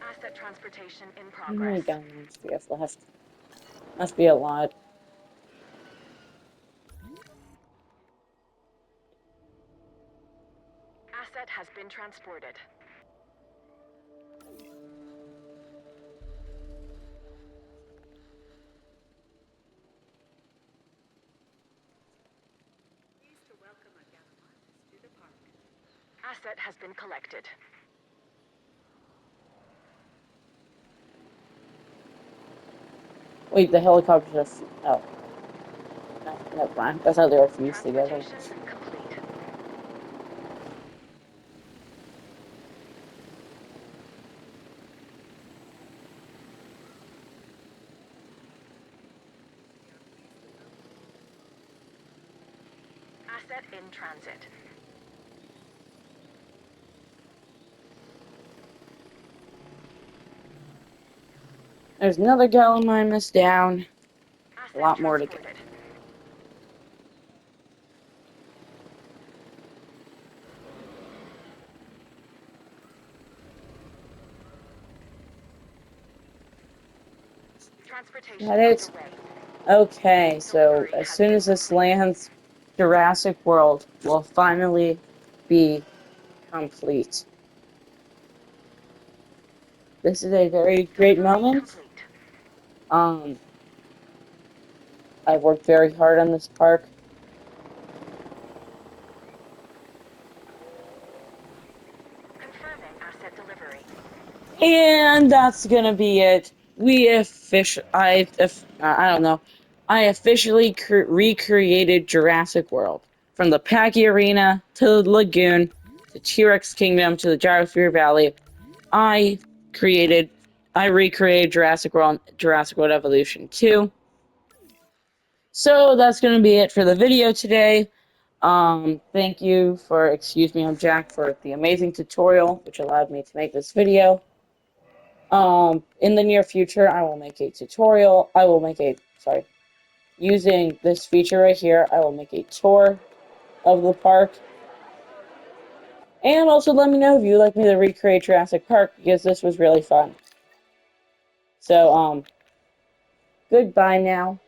Asset transportation in How many progress. Gallimimus we have left? Must be a lot. Asset has been transported. Pleased to welcome a Gallimimus to the park. Asset has been collected. Wait, the helicopters are. Oh, no, never mind. That's how they were fused together. Transportation complete. Asset in transit. There's another Gallimimus down. A Asset lot more to go. transported. Transportation That it? underway. Okay, so Delivery as has soon been as this completed. lands, Jurassic World will finally be complete. This is a very great Delivery moment. complete. Um, I've worked very hard on this park. Confirming asset delivery. And that's gonna be it. I don't know. I officially recreated Jurassic World. From the Packy Arena, to the Lagoon, to T-Rex Kingdom, to the Gyrosphere Valley. I created, I recreated Jurassic World Evolution 2. So that's gonna be it for the video today. Thank you excuse me, I'm Jack, for the amazing tutorial, which allowed me to make this video. In the near future, I will make a tutorial. Using this feature right here, I will make a tour of the park. And also let me know if you'd like me to recreate Jurassic Park, because this was really fun. So, goodbye now.